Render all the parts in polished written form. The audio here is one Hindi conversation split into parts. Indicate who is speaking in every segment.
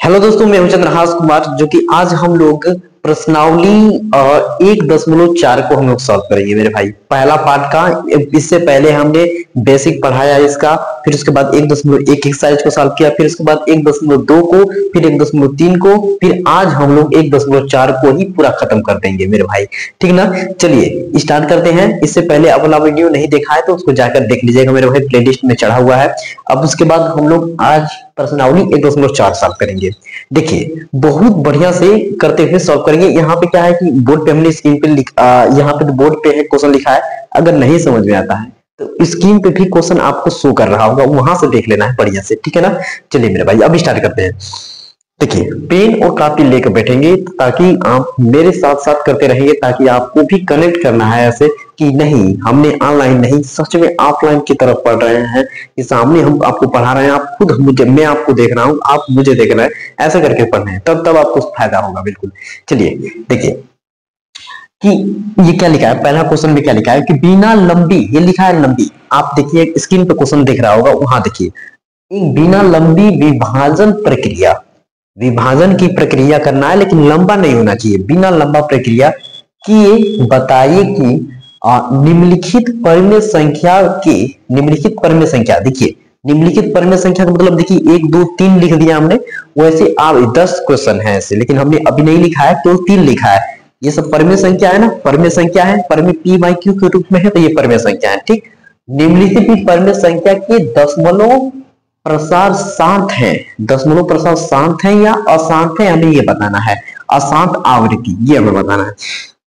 Speaker 1: हेलो दोस्तों, मैं हूं चंद्रहास कुमार। जो कि आज हम लोग प्रश्नावली 1.4 को हम लोग सॉल्व करेंगे मेरे भाई। पहला पार्ट का, इससे पहले हमने बेसिक पढ़ाया इसका, फिर उसके बाद 1.1 एक्सरसाइज को सॉल्व किया, फिर उसके बाद 1.2 को, फिर 1.3 को, फिर आज हम लोग 1.4 को ही पूरा खत्म कर देंगे मेरे भाई। ठीक ना, चलिए स्टार्ट करते हैं। इससे पहले अपना वीडियो नहीं देखा है तो उसको जाकर देख लीजिएगा मेरे भाई, प्लेलिस्ट में चढ़ा हुआ है। अब उसके बाद हम लोग आज प्रश्नावली 1.4 सॉल्व करेंगे। देखिए बहुत बढ़िया से करते हुए सॉल्व करेंगे। यहाँ पे क्या है कि बोर्ड पे हमने स्क्रीन पे यहाँ पे तो बोर्ड पे है क्वेश्चन लिखा है। अगर नहीं समझ में आता है तो स्क्रीन पे भी क्वेश्चन आपको शो कर रहा होगा, वहां से देख लेना है बढ़िया से। ठीक है ना, चलिए मेरे भाई अब स्टार्ट करते हैं। देखिए पेन और कापी लेकर बैठेंगे ताकि आप मेरे साथ साथ करते रहेंगे, ताकि आपको भी कनेक्ट करना है ऐसे कि नहीं हमने ऑनलाइन नहीं सच में ऑफलाइन की तरफ पढ़ रहे हैं, कि सामने हम आपको पढ़ा रहे हैं, आप खुद मुझे, मैं आपको देख रहा हूं, आप मुझे देख रहे हैं, ऐसा करके पढ़ रहे हैं, तब आपको फायदा होगा बिल्कुल। चलिए देखिए कि ये क्या लिखा है, पहला क्वेश्चन में क्या लिखा है कि बिना लंबी, ये लिखा है लंबी, आप देखिए स्क्रीन पे क्वेश्चन दिख रहा होगा, वहां देखिए एक बिना लंबी विभाजन प्रक्रिया, विभाजन की प्रक्रिया करना है लेकिन लंबा नहीं होना चाहिए, बिना लंबा प्रक्रिया की बताइए कि निम्नलिखित परिमेय संख्या के, निम्नलिखित परिमेय संख्या, देखिए निम्नलिखित परिमेय संख्या का मतलब देखिए 1 2 3 लिख दिया हमने। वैसे आप 10 क्वेश्चन है ऐसे, लेकिन हमने अभी नहीं लिखा है, तो 3 लिखा है। ये सब परिमेय संख्या है ना, परिमेय संख्या है, परिमेय पी बाई क्यू के रूप में है, तो ये परिमेय संख्या है। ठीक, निम्नलिखित परिमेय संख्या के दशमलव प्रसार शांत है, दशमलव प्रसार शांत है या अशांत है, हमें ये बताना है। अशांत आवृत्ति ये हमें बताना है।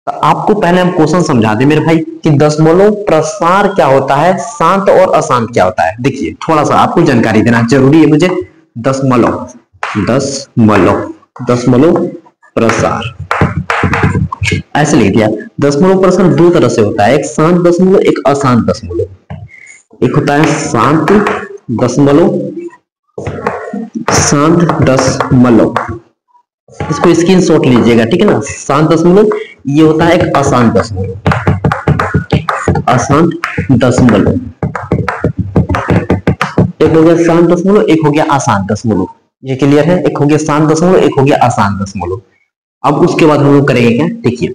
Speaker 1: तो आपको पहले हम क्वेश्चन समझा दें मेरे भाई कि दशमलव प्रसार क्या होता है, शांत और अशांत क्या होता है। देखिए थोड़ा सा आपको जानकारी देना जरूरी है मुझे। दशमलव दशमलव दशमलव प्रसार ऐसे लिख दिया। दशमलव प्रसार दो तरह से होता है, एक शांत दशमलव, एक अशांत दशमलव। एक होता है शांत दशमलव, शांत दशमलव, इसको स्क्रीनशॉट लीजिएगा, ठीक है ना। शांत दशमलव, ये होता है एक अशांत दशमलव, अशांत दशमलव। एक हो गया शांत दशमलव, एक हो गया अशांत दशमलव, ये क्लियर है। एक हो गया शांत दशमलव, एक हो गया अशांत दशमलव। अब उसके बाद हम लोग करेंगे क्या, देखिए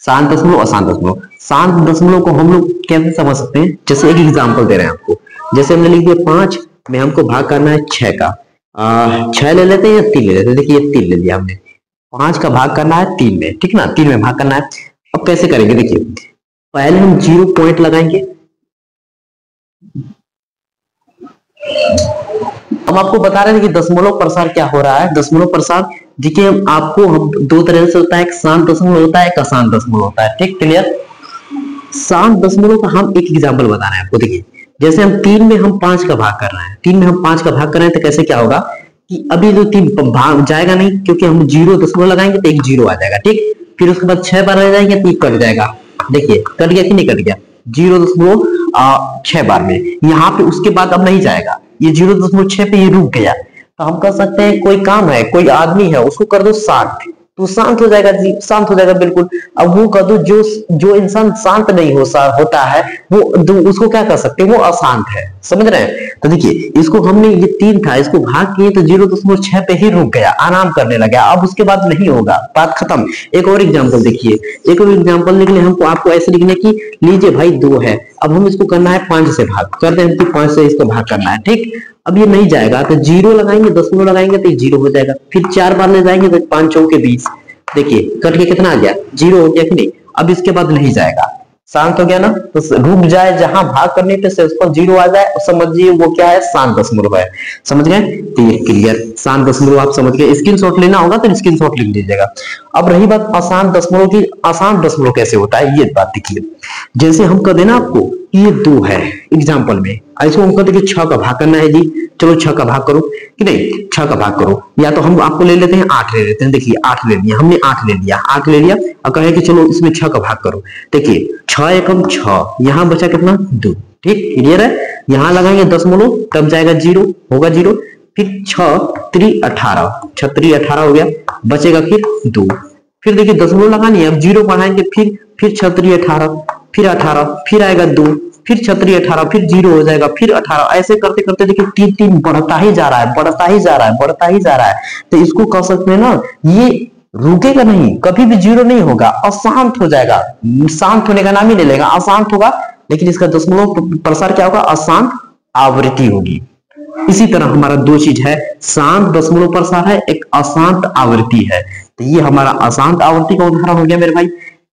Speaker 1: शांत दशमलव, अशांत दशमलव। शांत दशमलव को हम लोग कैसे समझ सकते हैं, जैसे एक एग्जांपल दे रहे हैं आपको। जैसे हमने लिख दिया 5 में हमको भाग करना है 6 का, 6 ले लेते हैं या 3 ले लेते हैं। देखिए 3 ले लिया हमने, 5 का भाग करना है 3 में, ठीक ना, 3 में भाग करना है। अब कैसे करेंगे, देखिए पहले हम 0 पॉइंट लगाएंगे। हम आपको बता रहे थे कि दशमलव प्रसार क्या हो रहा है। दशमलव प्रसार देखिए आपको दो तरह से होता है, एक शांत दशमलव होता है, एक अशांत दशमलव होता है। ठीक, क्लियर। शांत दशमलव का हम एक एग्जाम्पल बता रहे हैं आपको। देखिए जैसे हम 3 में हम 5 का भाग कर रहे हैं, 3 में हम 5 का भाग कर रहे हैं, तो कैसे क्या होगा कि अभी जो 3 भाग जाएगा नहीं, क्योंकि हम 0 दशमलव लगाएंगे तो एक 0 आ जाएगा। ठीक, फिर उसके बाद 6 बार रह जाएंगे तो कट जाएगा। देखिए कट गया कि नहीं कट गया, 0.6 बार में। यहाँ पे उसके बाद अब नहीं जाएगा, ये 0.6 पे ये रुक गया। तो हम कर सकते हैं कोई काम है, कोई आदमी है, उसको कर दो 60, तो शांत हो जाएगा जी, शांत हो जाएगा बिल्कुल। अब वो कर दो जो इंसान शांत नहीं होता है, वो उसको क्या कर सकते हैं, वो अशांत है, समझ रहे हैं। तो देखिए इसको हमने, ये 3 था, इसको भाग किए तो 0.6 पे ही रुक गया, आराम करने लगा। अब उसके बाद नहीं होगा, बात खत्म। एक और एग्जाम्पल देखिए, एक और एग्जाम्पल लिखने हमको, आपको ऐसे लिखने की, लीजिए भाई 2 है, अब हम इसको करना है 5 से भाग कर दें, 5 से इसको भाग करना है। ठीक, अब ये नहीं जाएगा तो 0 लगाएंगे, दशमलव लगाएंगे तो 0 हो जाएगा। फिर 4 बार ले जाएंगे तो 5 चौके 20, देखिए कट के कितना आ गया, 0 हो गया कि नहीं। अब इसके बाद नहीं जाएगा, शांत हो गया ना, तो रुक जाए, जहां भाग करने पे से उसको 0 आ जाए, समझिए वो क्या है, शांत दशमलव है। समझ गए, तो ये क्लियर शांत दशमलव आप समझ गए। स्क्रीनशॉट लेना होगा तो स्क्रीनशॉट लिख लीजिएगा। अब रही बात अशांत दशमलव की, अशांत दशमलव कैसे होता है ये बात देखिए। जैसे हम कह देना आपको ये 2 है एग्जाम्पल में, ऐसे हम कहते कि 6 का भाग करना है जी, चलो 6 का भाग करो कि नहीं, 6 का भाग करो, या तो हम आपको ले लेते हैं 8 ले लेते हैं। देखिए 8 ले लिया हमने, 8 ले लिया, 8 ले लिया और कहे कि चलो इसमें 6 का भाग करो। देखिए 6 एकम 6, यहाँ बचा कितना 2। ठीक, क्लियर है। यहाँ लगाएंगे दशमलव, तब जाएगा 0, होगा 0, फिर 6 3 18, 6 3 18 हो गया, बचेगा फिर 2। फिर देखिए दशमलव लगानी है, अब 0 बढ़ाएंगे, फिर 6 3 18, फिर 18, फिर आएगा 2, फिर 36 18, फिर 0 हो जाएगा, फिर 18, ऐसे करते करते देखिए 3 3 बढ़ता ही जा रहा है, बढ़ता ही जा रहा है, बढ़ता ही जा रहा है। तो इसको कह सकते हैं ना, ये रुकेगा नहीं, कभी भी 0 नहीं होगा, अशांत हो जाएगा, शांत होने का नाम ही नहीं लेगा, अशांत होगा। लेकिन इसका दशमलव प्रसार क्या होगा, अशांत आवृत्ति होगी। इसी तरह हमारा दो चीज है, शांत दशमलव प्रसार है, एक अशांत आवृत्ति है। तो ये हमारा अशांत आवृत्ति का उदाहरण हो गया मेरे भाई।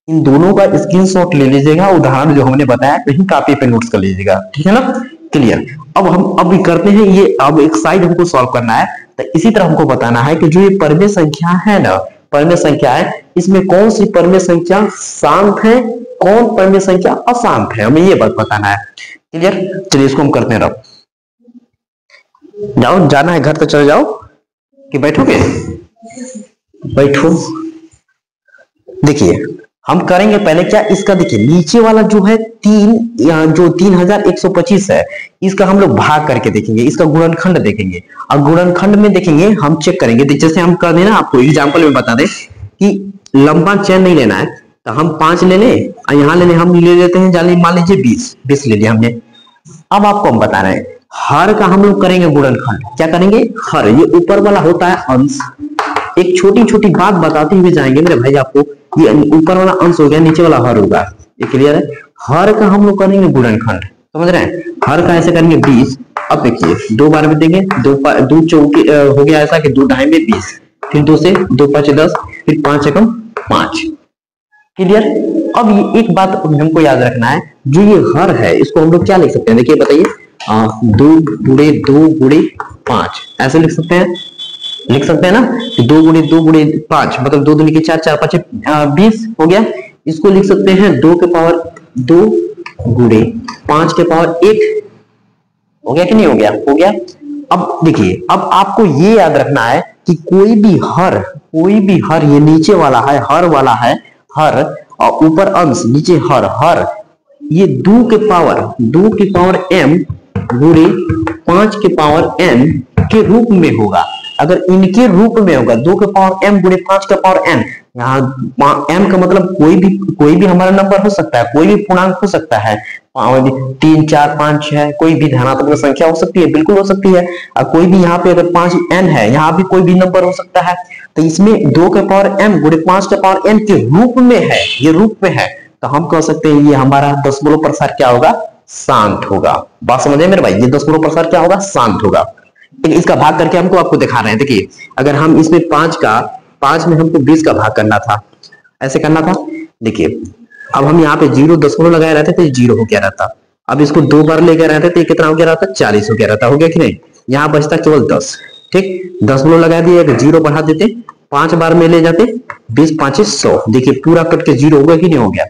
Speaker 1: इन दोनों का स्क्रीनशॉट ले लीजिएगा, उदाहरण जो हमने बताया कहीं कापी पे नोट्स कर लीजिएगा, ठीक है ना, क्लियर। अब हम अभी करते हैं ये, अब एक साइड हमको सॉल्व करना है। तो इसी तरह हमको बताना है कि जो ये परमेय संख्या है ना, परमेय संख्या है, इसमें कौन सी परमेय संख्या शांत है, कौन परमेय संख्या अशांत है, हमें ये बात बताना है, क्लियर। चलिए इसको हम करते हैं। रब जाओ, जाना है घर तो चले जाओ, कि बैठोगे, बैठो। देखिए हम करेंगे पहले क्या, इसका देखिए नीचे वाला जो है जो 3125 है, इसका हम लोग भाग करके देखेंगे, इसका गुणनखंड देखेंगे, और गुणनखंड में देखेंगे हम चेक करेंगे। जैसे हम कर देना, आपको एग्जांपल में बता दें कि लंबा चैन नहीं लेना है, तो हम 5 ले लें, और यहाँ ले लें, हम ले लेते हैं जाने मान लीजिए 20 ले लिया हमने। अब आपको हम बता रहे हैं हर का हम लोग करेंगे गुणनखंड। क्या करेंगे, हर, ये ऊपर वाला होता है अंश। एक छोटी छोटी बात बताते हुए जाएंगे मेरे भाई आपको, ये ऊपर वाला अंश हो गया, नीचे वाला हर होगा, ये क्लियर है। हर का हम लोग करेंगे गुणनखंड, समझ रहे हैं, हर का ऐसे करेंगे 20। अब देखिए 2 बार में देंगे, 2 चौके हो गया ऐसा कि 2 ढाई में 20, फिर 2 से 2 5 10, फिर 5 एकम 5, क्लियर। अब ये एक बात हमको याद रखना है, जो ये हर है इसको हम लोग क्या लिख सकते हैं, देखिए बताइए, 2 गुणे 2 गुणे 5 ऐसे लिख सकते हैं, लिख सकते हैं ना, 2 गुणे 2 गुणे 5 मतलब 2 दूनी के 4, 4 5 20 हो गया। इसको लिख सकते हैं 2 के पावर 2 गुणे 5 के पावर 1, हो गया कि नहीं हो गया, हो गया। अब देखिए, अब आपको ये याद रखना है कि कोई भी हर, ये नीचे वाला है, हर वाला है, हर, और ऊपर अंश, नीचे हर, ये 2 के पावर m गुणे 5 के पावर n के रूप में होगा। अगर इनके रूप में होगा, 2 के पावर m गुणे 5 के पावर n, यहाँ m का मतलब कोई भी हमारा नंबर हो सकता है, कोई भी पूर्णांक हो सकता है, 3 4 5 6, कोई भी धनात्मक संख्या हो सकती है, बिल्कुल हो सकती है। और कोई भी यहाँ पे अगर 5n है, यहाँ भी कोई भी नंबर हो सकता है। तो इसमें 2 के पावर m गुणे 5 के पावर n के रूप में है, ये रूप में है, तो हम कह सकते हैं ये हमारा दशमलव प्रसार क्या होगा, शांत होगा। बात समझे मेरे भाई, ये दशमलव प्रसार क्या होगा, शांत होगा। इसका भाग करके हमको आपको दिखा रहे हैं। देखिए अगर हम इसमें 5 में हमको 20 का भाग करना था, ऐसे करना था। देखिए अब हम यहाँ पे 0 दशमलव लगाए रहते तो 0 हो गया रहता। अब इसको 2 बार लेकर रहते तो कितना हो गया रहता, 40 हो गया रहता, हो गया कि नहीं। यहाँ बचता केवल 10, ठीक, दशमलव लगा दिए, 0 बढ़ा देते, 5 बार में ले जाते, 20 5 100, देखिए पूरा कट के 0 हो गया कि नहीं हो गया।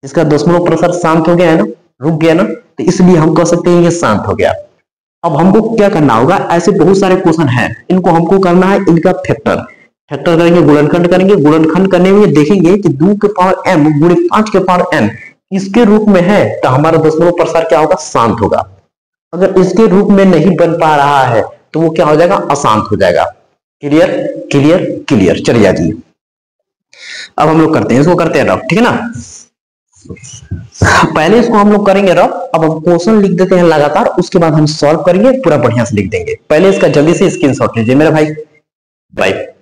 Speaker 1: इसका दशमलव प्रसार शांत हो गया है ना, रुक गया ना, तो इसलिए हम कह सकते हैं ये शांत हो गया। अब हमको क्या करना होगा, ऐसे बहुत सारे क्वेश्चन हैं, इनको हमको करना है, इनका फैक्टर करेंगे, गुणनखंड करेंगे। गुणनखंड करने में देखेंगे कि 2 के पावर m गुणे 5 के पावर n इसके रूप में है, तो हमारा दशमलव प्रसार क्या होगा, शांत होगा। अगर इसके रूप में नहीं बन पा रहा है तो वो क्या हो जाएगा, अशांत हो जाएगा। क्लियर क्लियर क्लियर, चलिए आइए अब हम लोग करते हैं, इसको करते हैं रफ, ठीक है ना। पहले इसको हम लोग करेंगे रफ, अब हम क्वेश्चन लिख देते हैं लगातार, उसके बाद हम सॉल्व करेंगे, पूरा बढ़िया से लिख देंगे। पहले इसका जल्दी से स्क्रीनशॉट लीजिए मेरे भाई।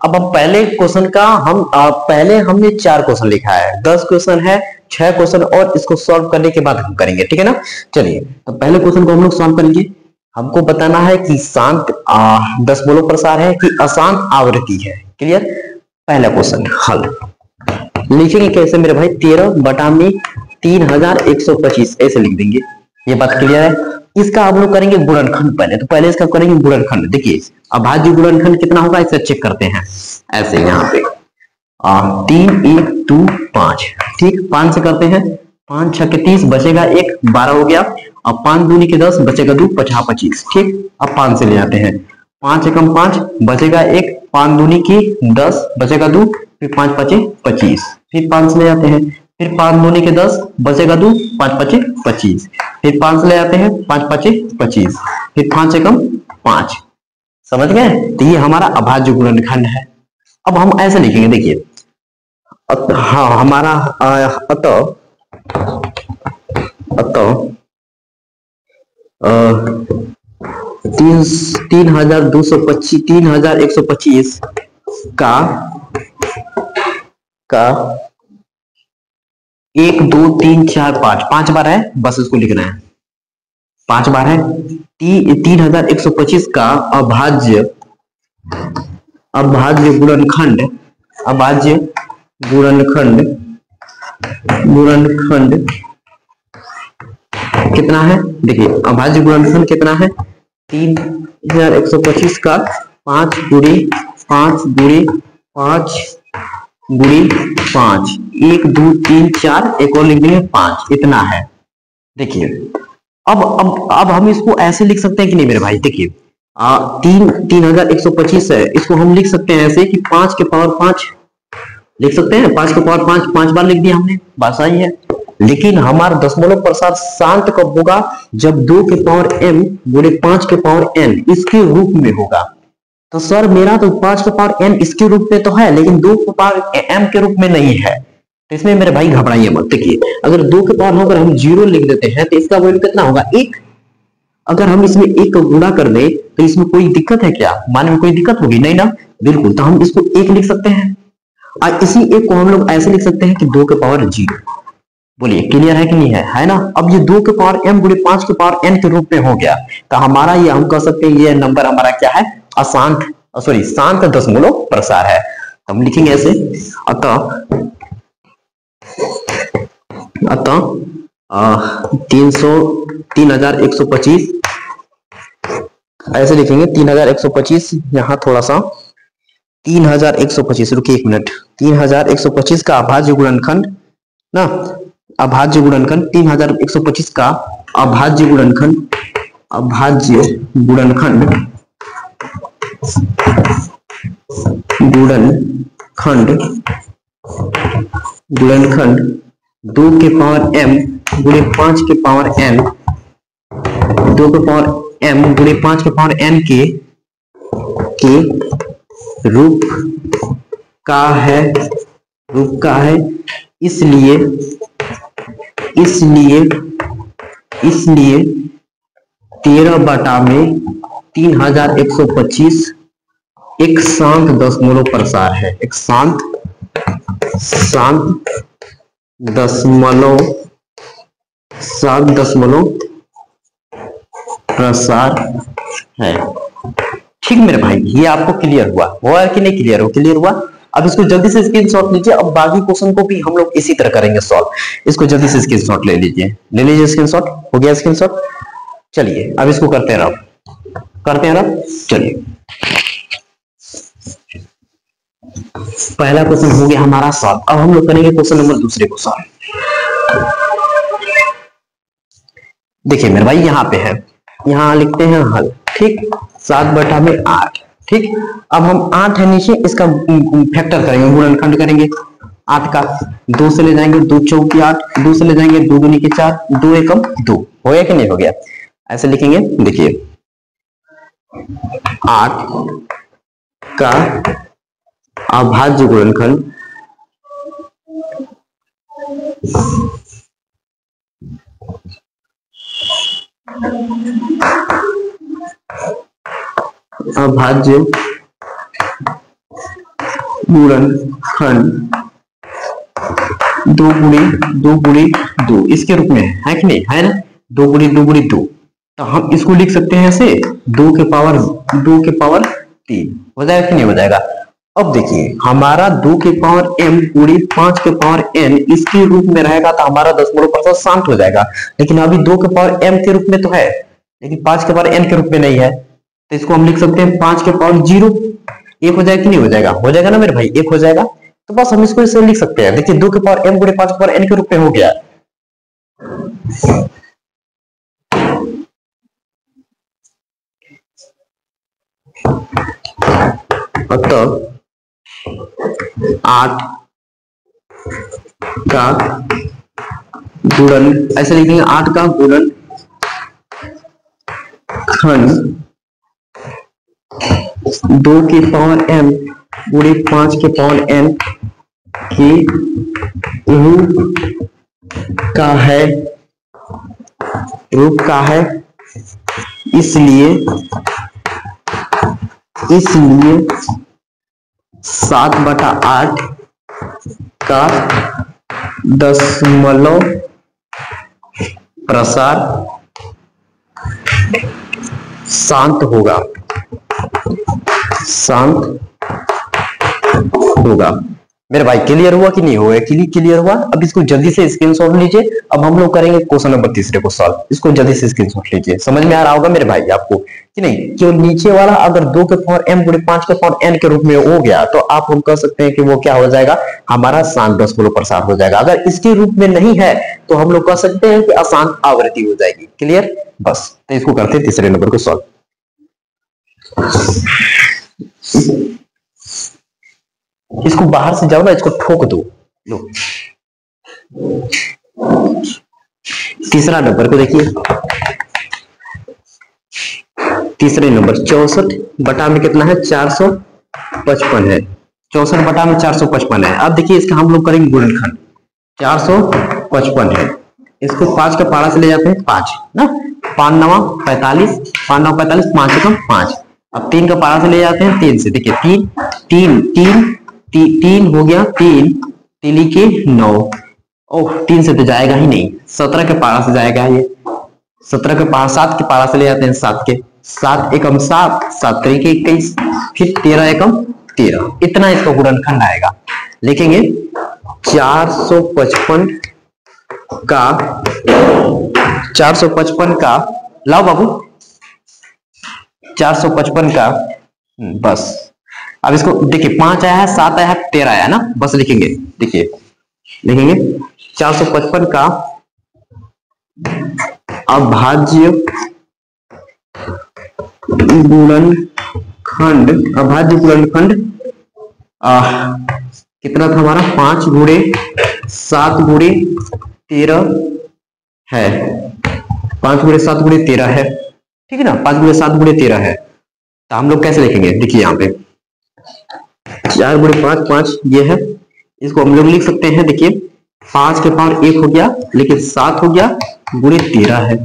Speaker 1: अब हम पहले क्वेश्चन का पहले हमने 4 क्वेश्चन लिखा है, 10 क्वेश्चन है, 6 क्वेश्चन और इसको सॉल्व करने के बाद हम करेंगे, ठीक है ना। चलिए तो पहले क्वेश्चन को हम लोग सॉल्व करेंगे। हमको बताना है कि शांत दशमलव प्रसार है कि अशांत आवृत्ति है, क्लियर। पहला क्वेश्चन हल लिखेंगे कैसे मेरे भाई, 13 बटा में 3125 ऐसे लिख देंगे, ये बात क्लियर है। इसका हम लोग करेंगे गुणनखंड पहले, तो पहले इसका करेंगे गुणनखंड। देखिए अभाज्य गुणनखंड कितना होगा, इसे चेक करते हैं। ऐसे यहाँ पे 3 1 2 5, ठीक, 5 से करते हैं, 5 6 के 30 बचेगा 1, 12 हो गया। अब 5 दूनी के 10 बचेगा 2 50 25, ठीक। अब 5 से ले जाते हैं, 5 एकम 5 बचेगा 1, 5 दूनी की 10 बचेगा 2, फिर 5 5 25, फिर 5 से ले जाते हैं, फिर 5 दूनी के 10 बचेगा 2, 5 5 25, फिर 5 से ले जाते हैं, 5 5 25, फिर 5 एकम 5, समझ गए। तो ये हमारा अभाज्य गुणनखंड है। अब हम ऐसे लिखेंगे, देखिए हाँ हमारा अतः तीन 3225 3125 का 1 2 3 4 5 बार है, बस इसको लिखना है, 5 बार है। 3125 का अभाज्य गुणनखंड कितना है? देखिए अभाज्य गुणनखंड कितना है? 3125 का 5 गुणे 5 गुणे 5 गुणे 5 1 2 3 4 एक और लिख देंगे 5, इतना है। देखिए अब हम इसको ऐसे लिख सकते हैं कि नहीं मेरे भाई? देखिए 3125 है, इसको हम लिख सकते हैं ऐसे कि 5 के पावर 5 लिख सकते हैं। 5 के पावर 5 बार लिख दिया हमने, बात सही है। लेकिन हमारा दशमलव प्रसार शांत कब होगा? जब 2 के पावर m गुणे 5 के पावर n इसके रूप में होगा। तो सर मेरा तो 5 के पावर n इसके रूप में तो है, लेकिन 2 के पावर m के रूप में नहीं है। तो इसमें मेरे भाई घबराइए मत। देखिए अगर 2 के पावर अगर हम 0 लिख देते हैं तो इसका वैल्यू कितना होगा? 1। अगर हम इसमें 1 का गुणा कर दे तो इसमें कोई दिक्कत है क्या? मान में कोई दिक्कत होगी नहीं ना? बिल्कुल। तो हम इसको 1 लिख सकते हैं और इसी 1 को हम लोग ऐसे लिख सकते हैं कि 2 के पावर 0। बोलिए क्लियर है कि नहीं है? है ना? अब ये 2 के पावर m गुणे 5 के पावर n के रूप में हो गया। तो हमारा ये हम कह सकते हैं ये नंबर हमारा क्या है? शांत दशमलव प्रसार है। तो हम लिखेंगे ऐसे, अतः 3125 ऐसे लिखेंगे 3125। यहाँ थोड़ा सा 3125, रुकिए 1 मिनट। 3125 का अभाज्य गुणनखंड ना, अभाज्य गुणनखंड 3125 का अभाज्य गुणनखंड गुणनखंड 2 के पावर m गुणे 5 के पावर n, 2 के पावर m गुणे 5 के पावर n के रूप का है। इसलिए 13 बटा में 3125 एक शांत दशमलव प्रसार है। एक शांत दशमलव प्रसार है। ठीक मेरे भाई, ये आपको क्लियर हुआ कि नहीं? क्लियर हो? क्लियर हुआ। अब इसको जल्दी से स्क्रीनशॉट लीजिए। अब बाकी क्वेश्चन को भी हम लोग इसी तरह करेंगे सॉल्व। इसको जल्दी से स्क्रीनशॉट ले लीजिए स्क्रीनशॉट। हो गया स्क्रीनशॉट? चलिए अब इसको करते हैं रब। चलिए पहला क्वेश्चन हो गया हमारा सॉल्व। अब हम लोग करेंगे क्वेश्चन नंबर दूसरे को सॉल्व। देखिए मेरे भाई यहाँ पे है, यहाँ लिखते हैं हल। ठीक, 7 बटा में 8। ठीक, अब हम 8 है नीचे, इसका फैक्टर करेंगे, गुणनखंड करेंगे। 8 का 2 से ले जाएंगे, 2 चौकी 8, 2 से ले जाएंगे 2 दूनी के 4, 2 एकम 2। हो गया कि नहीं हो गया? ऐसे लिखेंगे। देखिए 8 का अभाज्य गुणनखंड गुणनखंड 2 गुणे 2 इसके रूप में है कि नहीं? है ना? 2 गुणे 2। तो हम इसको लिख सकते हैं ऐसे 2 के पावर 3। हो जाएगा कि नहीं हो जाएगा? अब देखिए हमारा 2 के पावर m गुणे 5 के पावर n इसके रूप में रहेगा तो हमारा दशमलव प्रसार शांत हो जाएगा। लेकिन अभी 2 के पावर m के रूप में तो है, लेकिन 5 के पावर n के रूप में नहीं है। तो इसको हम लिख सकते हैं 5 के पावर 0। 1 हो जाएगा कि नहीं हो जाएगा? हो जाएगा ना मेरे भाई? 1 हो जाएगा। तो बस हम इसको इसे लिख सकते हैं। देखिए 2 के पावर m गुणे 5 के पावर n के रूप में हो गया। अतः 8 का गुणन, ऐसे लिखेंगे 8 का गुणनखंड 2 के पावर m गुणे 5 के पावर n के रूप का है इसलिए 7/8 का दशमलव प्रसार शांत होगा, मेरे भाई क्लियर हुआ कि नहीं हुआ? क्लियर हुआ। अब इसको जल्दी से स्क्रीनशॉट लीजिए। अब हम लोग करेंगे क्वेश्चन नंबर 3 को सॉल्व। इसको जल्दी से स्क्रीनशॉट लीजिए। समझ में आ रहा होगा मेरे भाई आपको कि नहीं? कि नीचे वाला अगर 2 के पावर m गुणे 5 के पावर n के रूप में हो गया तो आप हम कह सकते हैं कि वो क्या हो जाएगा, हमारा शांत दशमलव प्रसार हो जाएगा। अगर इसके रूप में नहीं है तो हम लोग कह सकते हैं कि अशांत आवृत्ति हो जाएगी। क्लियर? बस तो इसको करते हैं तीसरे नंबर को सॉल्व। इसको बाहर से जाओ ना, इसको ठोक दो। लो तीसरा नंबर को देखिए। तीसरे नंबर 64 बटा में कितना है, 455 है। 64 बटा में 455 है। अब देखिए इसका हम लोग करेंगे गुणनखंड। 455 है, इसको 5 का पारा से ले जाते हैं 5 ना, 5 9 45, 5 9 45, 5 एकम 5। अब 3 का पारा से ले जाते हैं 3 से। देखिए 3 हो गया, 3 तिली के 9। ओह 3 से तो जाएगा ही नहीं, 17 के पारा से जाएगा ये। 17 के पारा 7 के पारा से ले जाते हैं 7 के, 7 एकम 7, 7 तरीके 21, फिर 13 एकम 13। इतना इसका गुणनखंड आएगा। लिखेंगे 455 का लाओ बाबू, 455 का बस। अब इसको देखिए 5 आया है, 7 आया है, 13 आया ना, बस लिखेंगे। देखिए लिखेंगे 455 का अभाज्य गुणनखंड, कितना था हमारा, 5 गुणे 7 गुणे 13 है। 5 गुणे 7 गुणे 13 है, ठीक है ना। 5 गुणे 7 गुणे 13 है। तो हम लोग कैसे लिखेंगे, देखिए यहाँ पे 4 गुणे 5 5 ये है। इसको हम लोग लिख सकते हैं, देखिए 5 के पावर 1 हो गया, लेकिन 7 हो गया गुणे 13 है।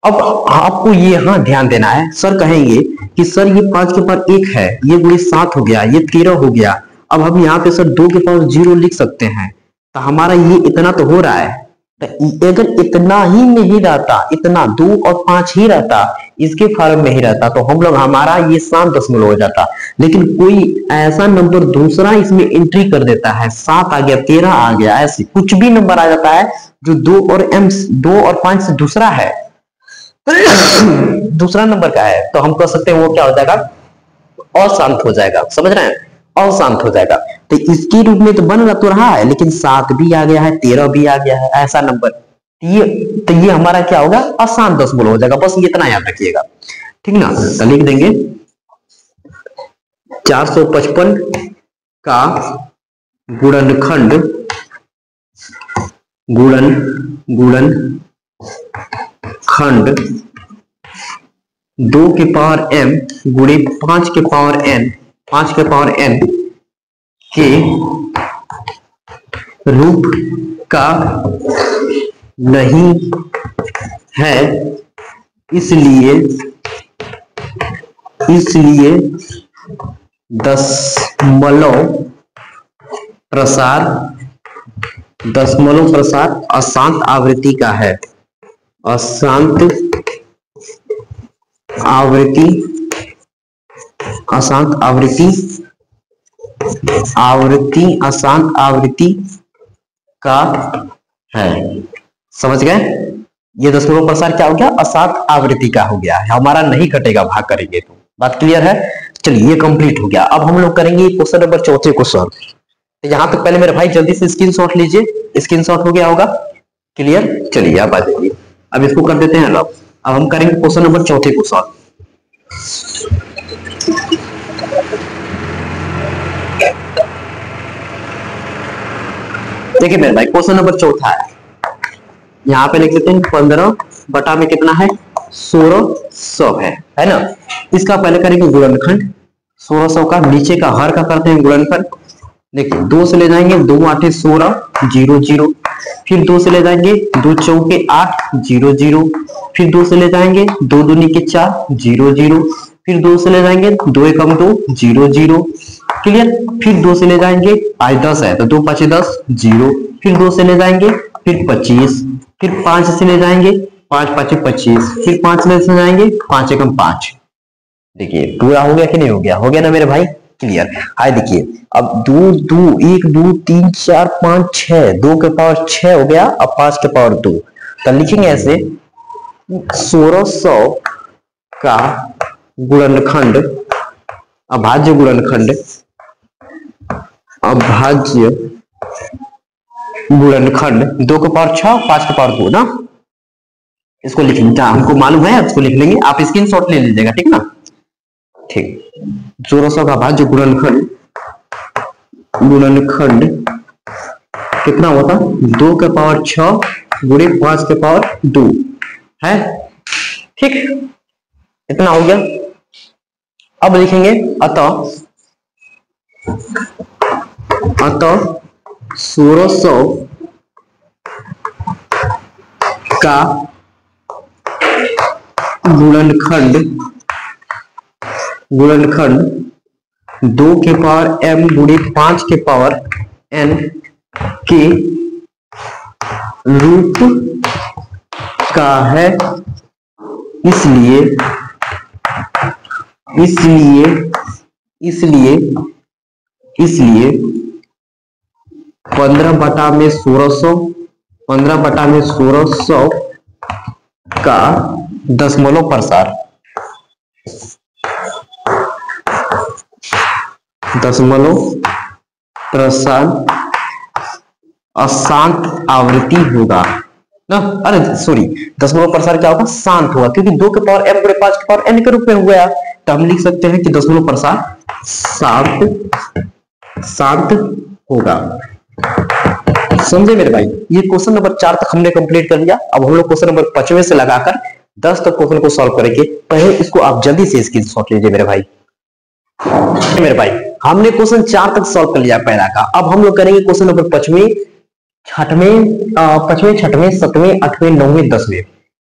Speaker 1: अब आपको ये यहाँ ध्यान देना है। सर कहेंगे कि सर ये 5 के पावर 1 है, ये गुणे 7 हो गया, ये 13 हो गया। अब हम यहाँ पे सर 2 के पावर 0 लिख सकते हैं। तो हमारा ये इतना तो हो रहा है। तो अगर इतना ही नहीं रहता, इतना 2 और 5 ही रहता, इसके फॉर्म में ही रहता, तो हम लोग हमारा ये शांत दशमलव हो जाता। लेकिन कोई ऐसा नंबर दूसरा इसमें एंट्री कर देता है, 7 आ गया, 13 आ गया, ऐसे कुछ भी नंबर आ जाता है जो 2 और 5 से दूसरा है, दूसरा नंबर का है, तो हम कह सकते हैं वो क्या हो जाएगा, अशांत हो जाएगा। समझ रहे हैं, अशांत हो जाएगा। तो इसके रूप में तो बन तो रहा है, लेकिन 7 भी आ गया है, 13 भी आ गया है, ऐसा नंबर, तो ये हमारा क्या होगा, अशांत दशमलव हो जाएगा। बस ये इतना याद रखिएगा, ठीक ना। तो लिख देंगे 455 का गुणनखंड 2 के पावर m गुणे 5 के पावर n, 5 के पावर n के रूप का नहीं है, इसलिए दशमलव प्रसार अशांत आवृत्ति का है। अशांत आवृत्ति अशांत आवृत्ति का है। समझ गए? ये दशमलव प्रसार क्या हो गया, अशांत आवृत्ति का हो गया है, हमारा नहीं कटेगा, भाग करेंगे तो। बात क्लियर है? चलिए ये कंप्लीट हो गया। अब हम लोग करेंगे क्वेश्चन नंबर 4 को सॉल्व। तो यहां तक पहले मेरे भाई जल्दी से स्क्रीनशॉट लीजिए। स्क्रीनशॉट हो गया होगा, क्लियर? चलिए आप आ जाइए। अब इसको कर देते हैं अलग। अब हम करेंगे क्वेश्चन नंबर 4 को सॉल्व। देखिए मेरे भाई क्वेश्चन नंबर 4 है, यहाँ पे लिख लेते हैं 15 बटा में कितना है, 1600 है ना। इसका पहले करेंगे गुणनखंड 1600 का, नीचे का हर का करते हैं गुणनखंड। देखिए 2 से ले जाएंगे, 2 8 16 0 0, फिर 2 से ले जाएंगे 2 चौके 8 0 0, फिर 2 से ले जाएंगे 2 दूनी के 4 0 0, फिर 2 से ले जाएंगे 2 एकम 2 0 0, क्लियर। फिर 2 से ले जाएंगे आज 10 है तो 2 5 10 0, फिर 2 से ले जाएंगे फिर 25, फिर 5 से ले जाएंगे 5 5 25, फिर 5 से जाएंगे 5 एकम 5। देखिए पूरा हो गया कि नहीं हो गया? हो गया ना मेरे भाई, क्लियर। हाय देखिए अब 2 2 1 2 3 4 5 6, 2 के पावर 6 हो गया, अब 5 के पावर 2, तो लिखेंगे ऐसे 1600 का गुणनखंड, अभाज्य गुणनखंड, अभाज्य गुणनखंड 2 के पावर 6 5 के पावर 2 ना, इसको लिख लेंगे, हमको मालूम है इसको लिख लेंगे, आप स्क्रीनशॉट ले लीजिएगा, ठीक ना, ठीक। 1600 का भाज्य गुणनखंड, गुणनखंड कितना होता? 2 के पावर 6 गुणे 5 के पावर 2 है, ठीक, इतना हो गया। अब लिखेंगे अतः 1600 का गुणनखंड, गुणनखंड 2 के पावर m गुणे 5 के पावर n के रूप का है, इसलिए इसलिए इसलिए इसलिए 15 बटा में 1600, 15 बटा में 1600 का दशमलव प्रसार, दशमलव प्रसार अशांत आवृत्ति होगा ना, अरे सॉरी, दशमलव प्रसार क्या होगा? शांत होगा, क्योंकि 2 के पावर m गुणे 5 के पावर n के रूप में हुआ, तो हम लिख सकते हैं कि दशमलव प्रसार शांत होगा। समझे मेरे भाई? ये क्वेश्चन नंबर 4 तक हमने कंप्लीट कर लिया। अब हम लोग क्वेश्चन नंबर 5वें से लगाकर 10 तक क्वेश्चन को सॉल्व करेंगे। पहले इसको आप जल्दी से स्क्रीनशॉट लीजिए मेरे भाई। मेरे भाई हमने क्वेश्चन 4 तक सॉल्व कर लिया पहला का। अब हम लोग करेंगे क्वेश्चन नंबर 5वें, 6वें, 7वें, 8वें, 9वें, 10वें।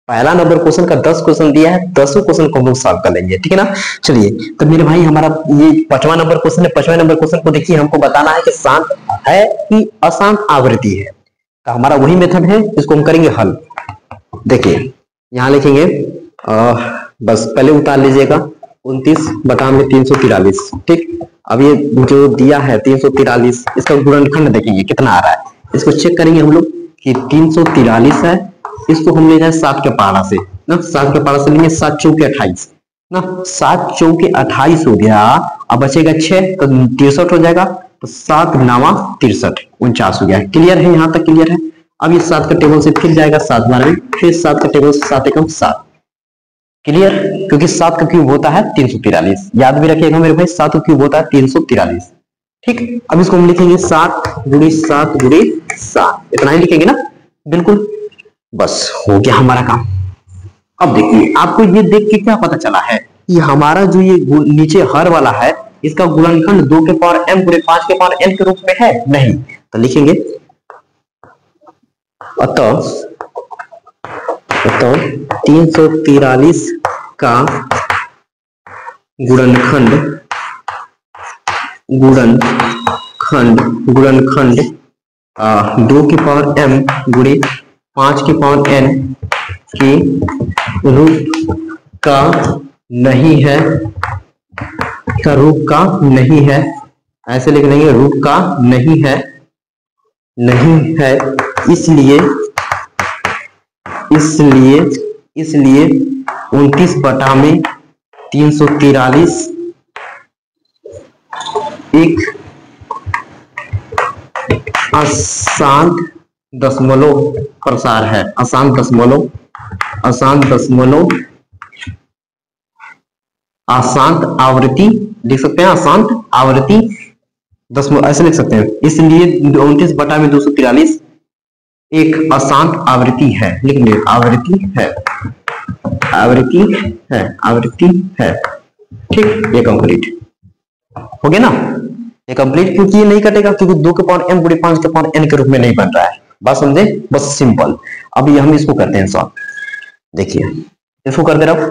Speaker 1: पहला नंबर क्वेश्चन का 10 क्वेश्चन दिया है, 10वें क्वेश्चन को हम लोग सॉल्व कर लेंगे, ठीक है ना। चलिए तो मेरे भाई हमारा ये 5वां नंबर क्वेश्चन है। 5वें नंबर क्वेश्चन को देखिए, हमको बताना है कि शांत है कि अशांत आवृत्ति है, तो हमारा वही मेथड है, इसको हम करेंगे हल। देखिए यहाँ लिखेंगे बस पहले उतार लीजिएगा 29 बटा में 343, ठीक। अब ये जो दिया है 343, इसका गुणनखंड देखेंगे कितना आ रहा है, इसको चेक करेंगे हम लोग कि 343 है, इसको हम ले जाए 7 के पारा से ना, 7 के पारा से लेंगे 7 चौके 28 ना, 7 चौके 28 हो गया। अब बचेगा 6 तो 63 हो जाएगा, तो 7 9 63 49 हो गया। क्लियर है? यहाँ तक क्लियर है। अब ये 7 का टेबल से फिर जाएगा 7 बार में, फिर 7 का टेबल से 7 एकम 7। क्लियर? क्योंकि 7 का क्यूब होता है 343, याद भी रखिएगा मेरे भाई, 7 का क्यूब होता है 343, ठीक। अब इसको हम लिखेंगे 7 गुणे 7 गुणे 7, इतना ही लिखेंगे ना, बिल्कुल, बस हो गया हमारा काम। अब देखिए आपको ये देख के क्या पता चला है, ये हमारा जो ये नीचे हर वाला है, इसका गुणनखंड 2 के पावर m गुणे 5 के पावर n के रूप में है नहीं, तो लिखेंगे अतः 343 का गुणनखंड 2 के पावर m गुणे 5 के पावर n के रूप का नहीं है, का रूप का नहीं है, ऐसे लिख लेंगे, रूप का नहीं है, नहीं है, इसलिए 29 बटा में 343 एक अशांत दशमलव प्रसार है, अशांत दशमलव, अशांत आवृत्ति लिख सकते हैं, अशांत आवृत्ति दशमलव ऐसे लिख सकते हैं। इसलिए 29 बटा में 243 एक अशांत आवृत्ति है, लिख लीजिए आवृत्ति है, आवृत्ति है, आवृत्ति है, ठीक। ये कंप्लीट हो गया ना, ये कंप्लीट, क्योंकि ये नहीं कटेगा, क्योंकि 2 के पावर m गुणे 5 के पावर n के रूप में नहीं बन रहा है, बात समझे, बस सिंपल। अभी हम इसको करते हैं सॉल्व। देखिए इसको कर दे रहा हूं,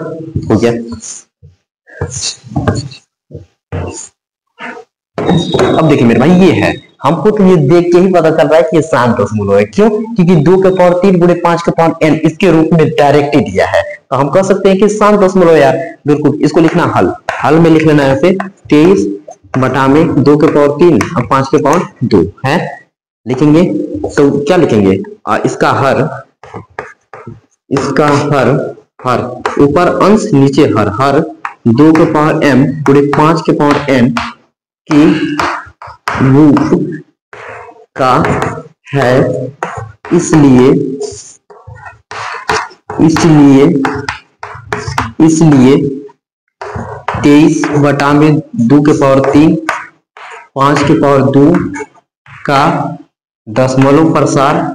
Speaker 1: हो गया। अब देखिए मेरे भाई ये है, हमको तो ये देख के ही पता चल रहा है कि ये शांत दशमलव है। क्यों? क्योंकि 2 के पावर 3 गुणे 5 के पावर n इसके रूप में डायरेक्ट ही दिया है, तो हम कह सकते हैं कि शांत दशमलव यार। बिल्कुल, इसको लिखना हल, हल में लिख लेना ऐसे 23 बटा में 2 के पावर 3 और 5 के पावर 2 है, लिखेंगे तो क्या लिखेंगे, इसका हर, इसका हर ऊपर अंश नीचे हर 2 के पावर m गुणे 5 के पावर n की रूप का है, इसलिए 23 बटा में 2 के पावर 3 5 के पावर 2 का दशमलव प्रसार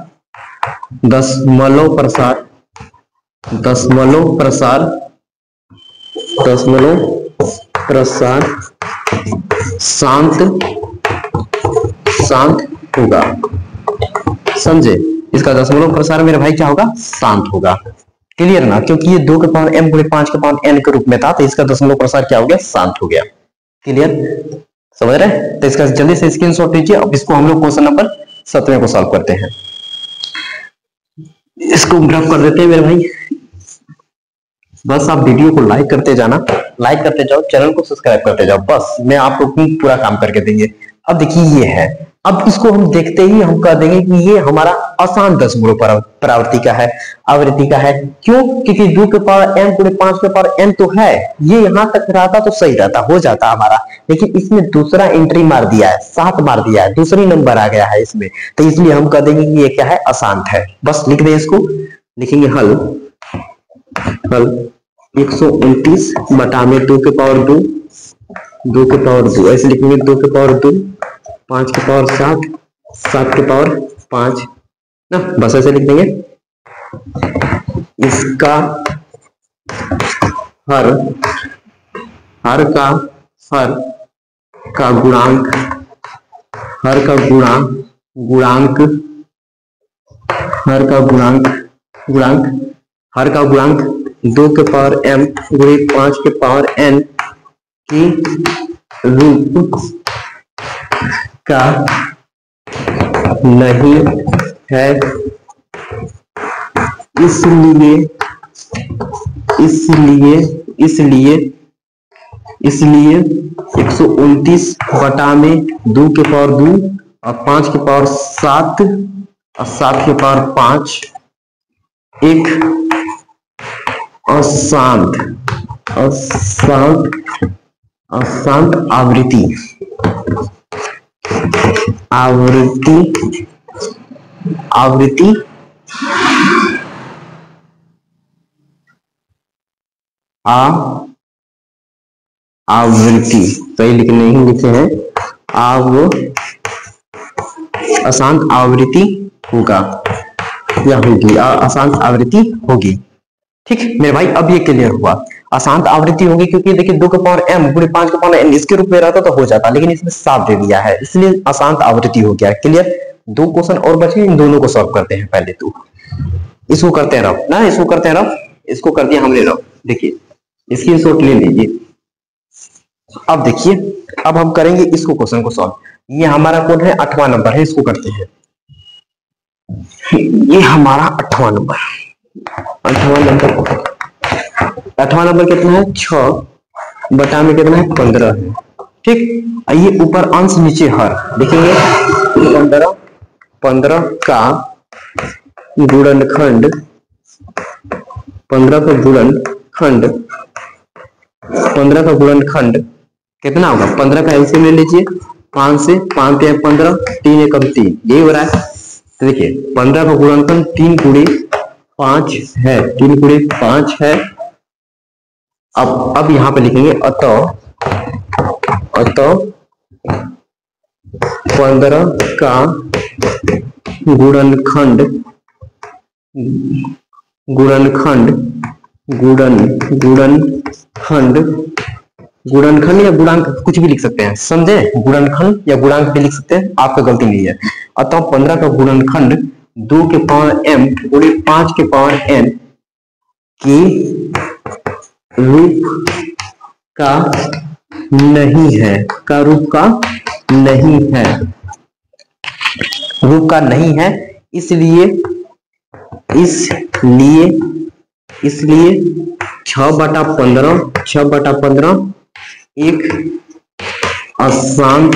Speaker 1: शांत होगा। समझे, इसका दशमलव प्रसार मेरे भाई क्या होगा, शांत होगा। क्लियर ना, क्योंकि ये 2 के पावर m गुणे 5 के पावर n के रूप में था, तो इसका दशमलव प्रसार क्या हो गया, शांत हो गया। क्लियर, समझ रहे? तो इसका जल्दी से स्क्रीनशॉट लीजिए। अब इसको हम लोग क्वेश्चन नंबर 17 को सॉल्व करते हैं। इसको ड्रॉप कर देते हैं मेरे भाई। बस आप वीडियो को लाइक करते जाना, लाइक करते जाओ, चैनल को सब्सक्राइब करते जाओ, बस मैं आप लोग को पूरा काम करके देंगे। अब देखिए ये है, अब इसको हम देखते ही हम कह देंगे कि ये हमारा आसान दशमलव परावर्ती का है, आवृत्ति का है। क्यों? क्योंकि 2 के पावर n गुणे 5 के पावर n तो है, ये यहां तक रहता तो सही रहता, हो जाता हमारा, लेकिन इसमें दूसरा एंट्री मार दिया है, 7 मार दिया है, दूसरी नंबर आ गया है इसमें, तो इसलिए हम कह देंगे कि ये क्या है, अशांत है। बस लिख दें इसको, लिखेंगे हल 129 बटा में 2 के पावर 2 ऐसे लिखेंगे, 2 के पावर 2 5 के पावर 7 7 के पावर 5 ना, बस ऐसे लिख देंगे। इसका हर का गुणांक, हर का गुणांक 2 के पावर m गुणे 5 के पावर n की रूप का नहीं है, इसलिए 129 बटा में 2 के पावर 2 और 5 के पावर 7 और 7 के पावर 5 एक अशांत आवृत्ति सही लिख नहीं लिखे हैं, अशांत आवृत्ति होगा या होगी, अशांत आवृत्ति होगी। ठीक मेरे भाई, अब ये क्लियर हुआ, अशांत आवृत्ति होगी, क्योंकि देखिए 2 के पावर m गुणे 5 के पावर n इसके रूप में रहता तो हो जाता, लेकिन इसमें साफ दे दिया है, इसलिए अशांत आवृत्ति हो गया। क्लियर, 2 क्वेश्चन और बचे, इन दोनों को सॉल्व करते हैं। पहले तो इसको करते हैं रफ ना, इसको कर दिया हमने रफ। देखिए स्क्रीनशॉट ले लीजिए। अब देखिए, अब हम करेंगे इसको, क्वेश्चन को सॉल्व। ये हमारा कौन है, 8वां नंबर है, इसको करते हैं। ये हमारा 8वां नंबर कितना है, 6 बटा में कितना है, 15 है। ठीक, ये ऊपर अंश नीचे हर, देखेंगे 15 का गुणनखंड, 15 का गुणनखंड कितना होगा, 15 का एलसीएम ले लीजिए, 5 से 5 या 15, 3 एकम 3, यही हो रहा है। तो देखिए 15 का गुणनखंड 3 गुणे 5 है, 3 गुणे 5 है। अब यहां पे लिखेंगे अतः 15 का गुणनखंड या गुणांक कुछ भी लिख सकते हैं, समझे, गुणनखंड या गुणांक भी लिख सकते हैं, आपका गलती नहीं है। अतः 15 का गुणनखंड 2 के पावर m गुणे 5 के पावर n की रूप का नहीं है, का रूप का नहीं है, रूप का नहीं है, इसलिए 6/15 एक अशांत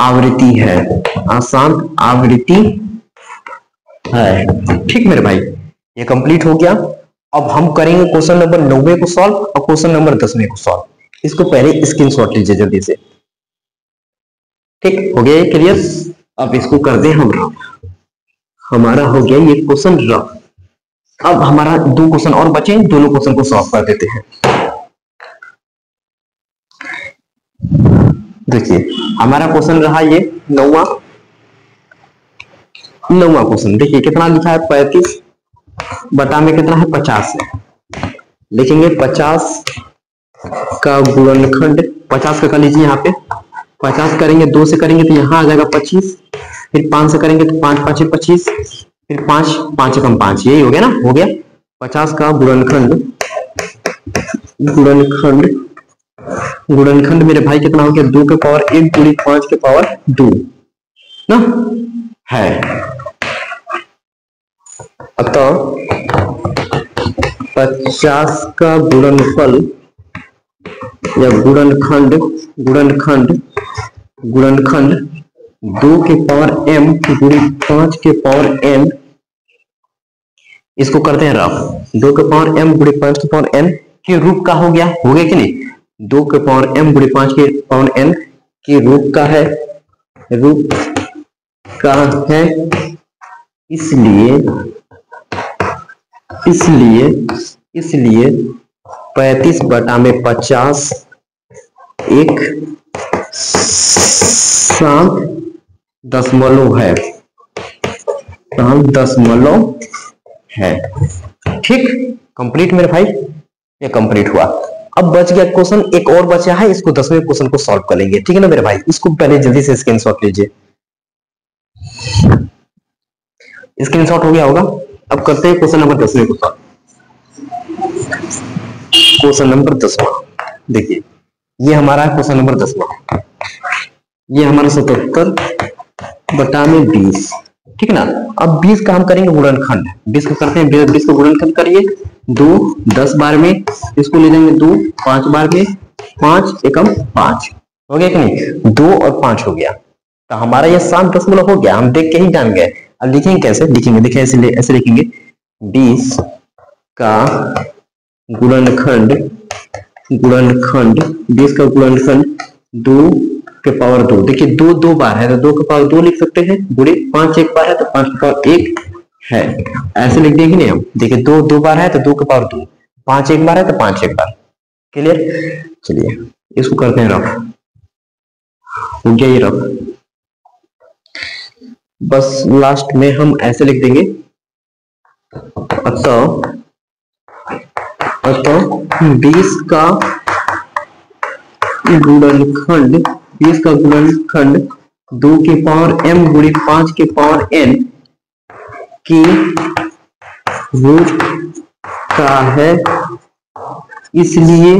Speaker 1: आवृत्ति है, अशांत आवृत्ति है। ठीक मेरे भाई, ये कंप्लीट हो गया। अब हम करेंगे क्वेश्चन नंबर 90 को सॉल्व और क्वेश्चन नंबर 10 को सॉल्व। इसको पहले स्क्रीनशॉट लीजिए जल्दी से। ठीक हो गया ये क्लियर। अब इसको कर दें हम रफ। हमारा हो गया ये क्वेश्चन रफ। अब हमारा 2 क्वेश्चन और बचे, दोनों क्वेश्चन को सॉल्व कर देते हैं। देखिए हमारा क्वेश्चन रहा ये 9वां क्वेश्चन। देखिए कितना लिखा है, 35 बटा में कितना है 50 है। लिखेंगे 50 का गुणनखंड, 50 का कर लीजिए यहाँ पे, 50 करेंगे 2 से करेंगे तो यहाँ आ जाएगा 25, फिर 5 से करेंगे तो 5 5 25, फिर 5 5 कम 5, यही हो गया ना, हो गया 50 का गुणनखंड मेरे भाई कितना हो गया, 2 के पावर 1 गुणी 5 के पावर 2 ना है। अतः 50 का गुणनफल या गुणनखंड 2 के पावर m गुणी 5 के पावर n, इसको करते हैं रफ। 2 के पावर m गुणी 5 के पावर n के रूप का हो गया कि नहीं, 2 के पावर m गुणी 5 के पावर n के रूप का है, इसलिए 35 बटा में 50 एक 7 है, 7 है। ठीक कंप्लीट मेरे भाई, ये कंप्लीट हुआ। अब बच गया क्वेश्चन, एक और बचा है, इसको 10वें क्वेश्चन को सॉल्व कर लेंगे। ठीक है ना मेरे भाई, इसको पहले जल्दी से स्क्रीनशॉट लीजिए। स्क्रीनशॉट हो गया होगा। अब करते हैं क्वेश्चन नंबर 10वें को सॉल्व। क्वेश्चन नंबर 10वां देखिए, ये हमारा क्वेश्चन नंबर 10वां, ये हमारा 77 बटा में 20। ठीक ना। अब 20 का हम करेंगे गुणनखंड, 20 का करते हैं, 20 का गुणनखंड करिए, 2 10 बार में, इसको ले लेंगे 2 5 बार में, 5 एकम 5 हो गया कि नहीं, 2 और 5 हो गया। तो हमारा ये 7 हो गया, हम देख के ही जान गए। अब लिखेंगे कैसे, लिखेंगे देखिए ऐसे लिखेंगे, 20 का गुणनखंड 20 का गुणनखंड 2 के पावर 2। देखिए 2 2 बार है तो 2 के पावर 2 लिख सकते हैं, गुणे 5 एक बार है तो 5 के पावर 1 है, ऐसे लिख देंगे नहीं हम। देखिए 2 2 बार है तो 2 के पावर 2, 5 एक बार है तो 5 एक बार। क्लियर। चलिए इसको करते हैं रफ। हो गया ये रफ। बस लास्ट में हम ऐसे लिख देंगे, अतः 20 का गुणनखंड 2 के पावर m गुणी 5 के पावर n की रूट का है, इसलिए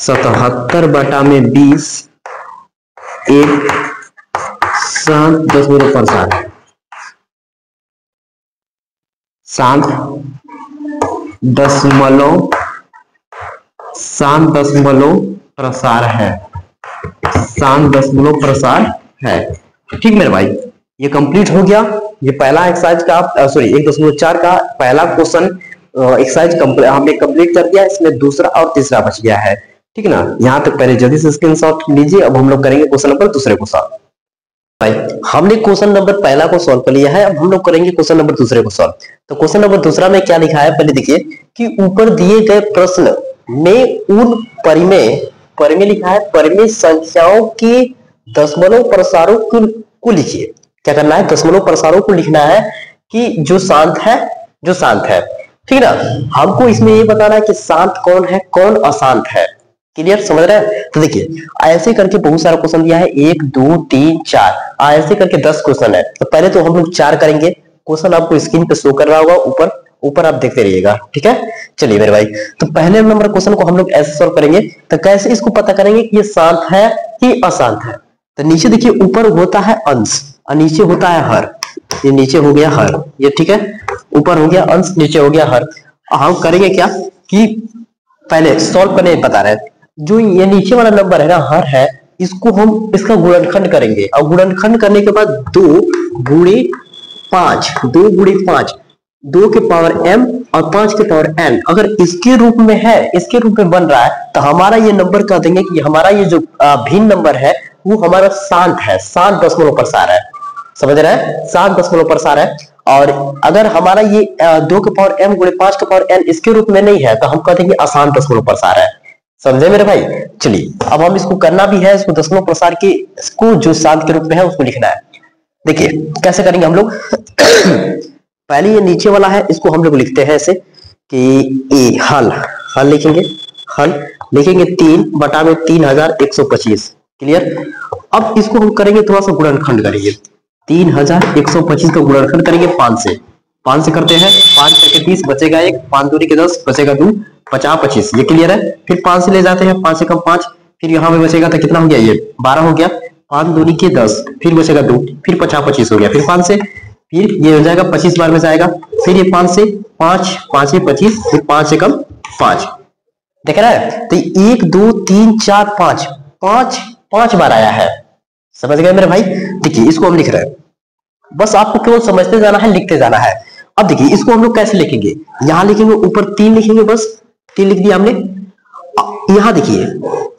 Speaker 1: 77 बटा में 20 एक 7 प्रसार है, 7 प्रसार है, 7 प्रसार है। ठीक मेरे भाई, ये कंप्लीट हो गया। ये पहला एक्सरसाइज का सॉरी 1.4 का पहला क्वेश्चन एक्सरसाइज हमने कंप्लीट कर दिया। इसमें दूसरा और तीसरा बच गया है। ठीक ना। यहाँ तक पहले जल्दी से स्क्रीनशॉट लीजिए। अब हम लोग करेंगे क्वेश्चन नंबर दूसरे को सॉल्व। भाई हमने क्वेश्चन नंबर पहला को सॉल्व कर लिया है, अब हम लोग करेंगे क्वेश्चन नंबर दूसरे को सॉल्व। तो क्वेश्चन नंबर दूसरा में क्या लिखा है, पहले देखिए कि ऊपर दिए गए प्रश्न में उन परिमेय लिखा है, परिमेय संख्याओं के दशमलव प्रसारों को लिखिए। क्या करना है, दशमलव प्रसारों को लिखना है कि जो शांत है
Speaker 2: ठीक है ना। हमको इसमें ये बताना है कि शांत कौन है, कौन अशांत है। क्लियर, समझ रहे हैं। तो देखिए ऐसे करके बहुत सारा क्वेश्चन दिया है, 1 2 3 4, ऐसे करके 10 क्वेश्चन है। तो पहले तो हम लोग 4 करेंगे। क्वेश्चन आपको स्क्रीन पे शो कर रहा होगा, ऊपर ऊपर आप देखते रहिएगा, ठीक है। चलिए मेरे भाई, तो पहले नंबर क्वेश्चन को हम लोग ऐसे सॉल्व करेंगे। तो कैसे इसको पता करेंगे कि ये शांत है कि अशांत है। तो नीचे देखिए, ऊपर होता है अंश और नीचे होता है हर। ये नीचे हो गया हर, ये ठीक है, ऊपर हो गया अंश, नीचे हो गया हर। हम करेंगे क्या कि पहले सॉल्व करने बता रहे हैं। जो ये नीचे वाला नंबर है ना, हर है, इसको हम इसका गुणनखंड करेंगे। और गुणनखंड करने के बाद 2 गुणे 5, 2 गुणे 5, 2 के पावर m और 5 के पावर n अगर इसके रूप में है, इसके रूप में बन रहा है, तो हमारा ये नंबर कह देंगे कि हमारा ये जो भिन्न नंबर है वो हमारा शांत है, शांत दशमलव प्रसार है। समझ रहे हैं, शांत दशमलव प्रसार है। और अगर हमारा ये 2 के पावर m गुणे 5 के पावर n इसके रूप में नहीं है, तो हम कह देंगे अशांत दशमलव प्रसार है। समझे मेरे भाई। चलिए अब हम इसको करना भी है, इसको दशमलव प्रसार के इसको जो शांत के रूप में है उसको लिखना है। देखिए कैसे करेंगे हम लोग। पहले ये नीचे वाला है, इसको हम लोग लिखते हैं ऐसे कि ए हल, हल लिखेंगे, हल लिखेंगे 3 बटा में 3125। क्लियर। अब इसको हम करेंगे थोड़ा सा गुणनखंड करेंगे। 3125 का गुणनखंड करेंगे 5 से। 5 से करते हैं, 5 करके 30 बचेगा 1, 5 दूनी के 10 बचेगा 2, 50 25। ये क्लियर है। फिर 5 से ले जाते हैं, 5 से कम 5, फिर यहाँ पे बचेगा तो कितना हो गया, ये 12 हो गया। 5 दूनी के 10, फिर बचेगा 2, फिर 50 25 हो गया। फिर 5 से, फिर ये हो जाएगा 25 बार में जाएगा। फिर ये 5 से 5, 5 से 25, फिर 5 से कम 5। देख रहा है। तो 1 2 3 4 5, 5 बार आया है। समझ गए मेरे भाई। देखिए इसको हम लिख रहे हैं, बस आपको केवल समझते जाना है, लिखते जाना है। अब देखिए इसको हम लोग कैसे लिखेंगे, यहां लिखेंगे, ऊपर 3 लिखेंगे, बस 3 लिख दिया हमने। यहां देखिए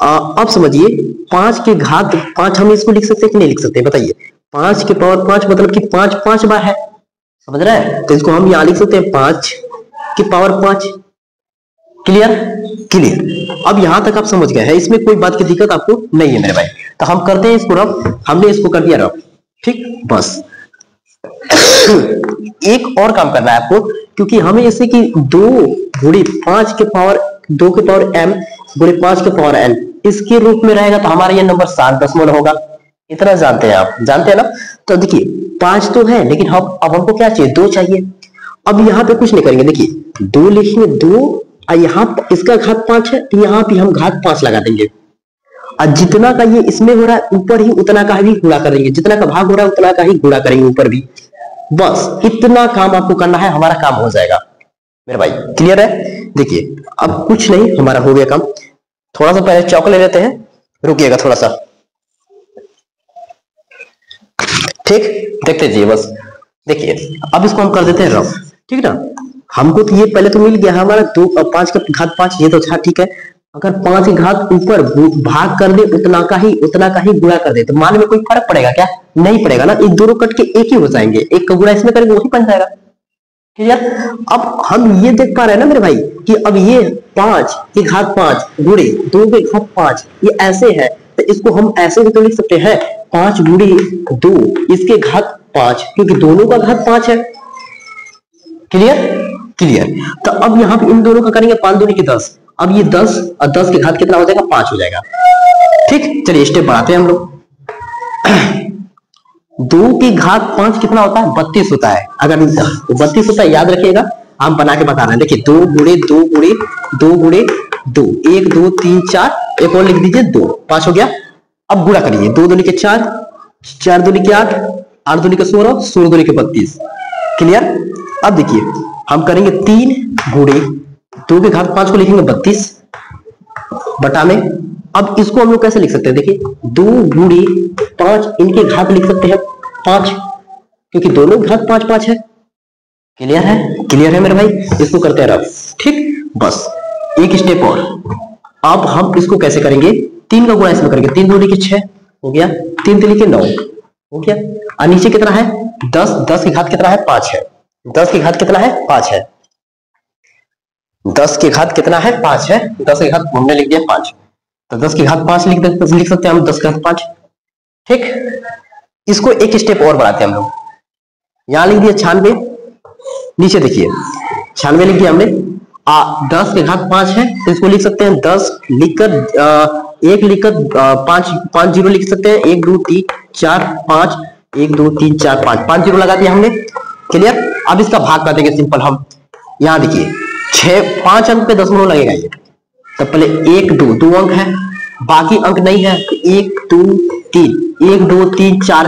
Speaker 2: अब समझिए 5 के घात 5 हम इसको लिख सकते हैं कि नहीं लिख सकते, बताइए। 5 के पावर 5 मतलब कि 5 बार है। समझ रहे हैं। तो इसको हम यहां लिख सकते हैं 5 के पावर 5। Clear, clear. अब यहां तक आप समझ गए हैं, इसमें कोई बात की दिक्कत आपको नहीं है मेरे भाई। तो हम करते हैं इसको रफ, हमने इसको कर दिया रफ, ठीक। बस एक और काम करना है आपको, क्योंकि हमें जैसे कि 2 गुणे 5 के पावर 2 के पावर m गुणे 5 के पावर n इसके रूप में रहेगा, तो हमारा ये नंबर 7 दशमलव होगा। इतना जानते हैं आप, जानते हैं ना। तो देखिए 5 तो है, लेकिन हम अब हमको क्या चाहिए, 2 चाहिए। अब यहाँ पे कुछ नहीं करेंगे, देखिए 2 लिखेंगे, 2 और यहाँ इसका घात 5 है, तो यहाँ पे हम घात 5 लगा देंगे। और जितना का ये इसमें हो रहा है ऊपर ही उतना का भी गुणा करेंगे, जितना का भाग हो रहा है उतना का ही गुणा करेंगे ऊपर भी। बस इतना काम आपको करना है, हमारा काम हो जाएगा मेरे भाई। क्लियर है। देखिए अब कुछ नहीं, हमारा हो गया काम। थोड़ा सा पहले चौक ले लेते हैं, रुकिएगा थोड़ा सा, ठीक। देखते जाइए बस। देखिए अब इसको हम कर देते हैं रफ, ठीक ना। हमको तो ये पहले तो मिल गया हमारा 2 5 का घात 5, ये तो था, ठीक है। अगर 5 की घात ऊपर भाग कर दे उतना का ही गुणा कर दे, तो मान में कोई फर्क पड़ेगा क्या, नहीं पड़ेगा ना। एक दोनों कट के एक ही हो जाएंगे, एक का गुणा इसमें करेंगे वही बन जाएगा। क्लियर। अब हम ये देख पा रहे हैं ना मेरे भाई कि अब ये 5 की घात 5 गुणे 2 की घात 5 ये ऐसे है, तो इसको हम ऐसे भी तो लिख सकते हैं 5 गुणे 2 इसके घात 5, क्योंकि दोनों का घात 5 है। Clear, clear. तो अब यहाँ पे इन दोनों का करेंगे 5 दूनी के 10, अब ये 10 और 10 के घात कितना हो जाएगा, 5 हो जाएगा, ठीक। चलिए स्टेप बढ़ाते हैं हम लोग। 2 की घात 5 कितना होता है, 32 होता है। अगर 32 होता है, याद रखिएगा, हम बना के बता रहे हैं। देखिए 2 गुणे 2 गुणे 2 गुणे 2, 1 2 3 4, एक और लिख दीजिए 2, 5 हो गया। अब गुणा करिए, 2 दूनी के 4, 4 दूनी के 8, 8 दूनी के 16, 16 दूनी के 32। क्लियर। अब देखिए हम करेंगे 3 गुणे 2 के घात 5 को लिखेंगे 32 बटा में। अब इसको हम लोग कैसे लिख सकते हैं, देखिए 2 गुणे 5 इनके घात लिख सकते हैं 5, क्योंकि दोनों घात 5 5 है। क्लियर है, क्लियर है मेरे भाई। इसको करते हैं रफ, ठीक। बस एक स्टेप और। अब हम इसको कैसे करेंगे, 3 का गुणा इसमें करेंगे, 3 दूनी के 6 हो गया, 3 3 के 9 हो गया। और नीचे कितना है 10, 10 की घात कितना है 5 है, 10 की घात कितना है 5 है, 10 की घात कितना है 5 है, 10 की घात हमने लिख दिया 5, तो 10 की घात 5 लिख सकते हैं हम, 10 की घात 5, ठीक। इसको एक स्टेप और बढ़ाते हैं हम लोग, यहां लिख दिया 96। नीचे देखिए 96 लिख दिया हमने। 10 के घात 5 है तो इसको लिख सकते हैं 10 लिखकर 1 लिखकर 5 जीरो लिख सकते हैं। 1 2 3 4 5 1 2 3 4 5 जीरो लगा दिया हमने। क्लियर। अब इसका भाग कर देंगे सिंपल हम। यहाँ देखिए 5 अंक पे दशमलव लगेगा ये, तो पहले 1 2 2 अंक है, बाकी अंक नहीं है तो 1 2 3 1 2 3 4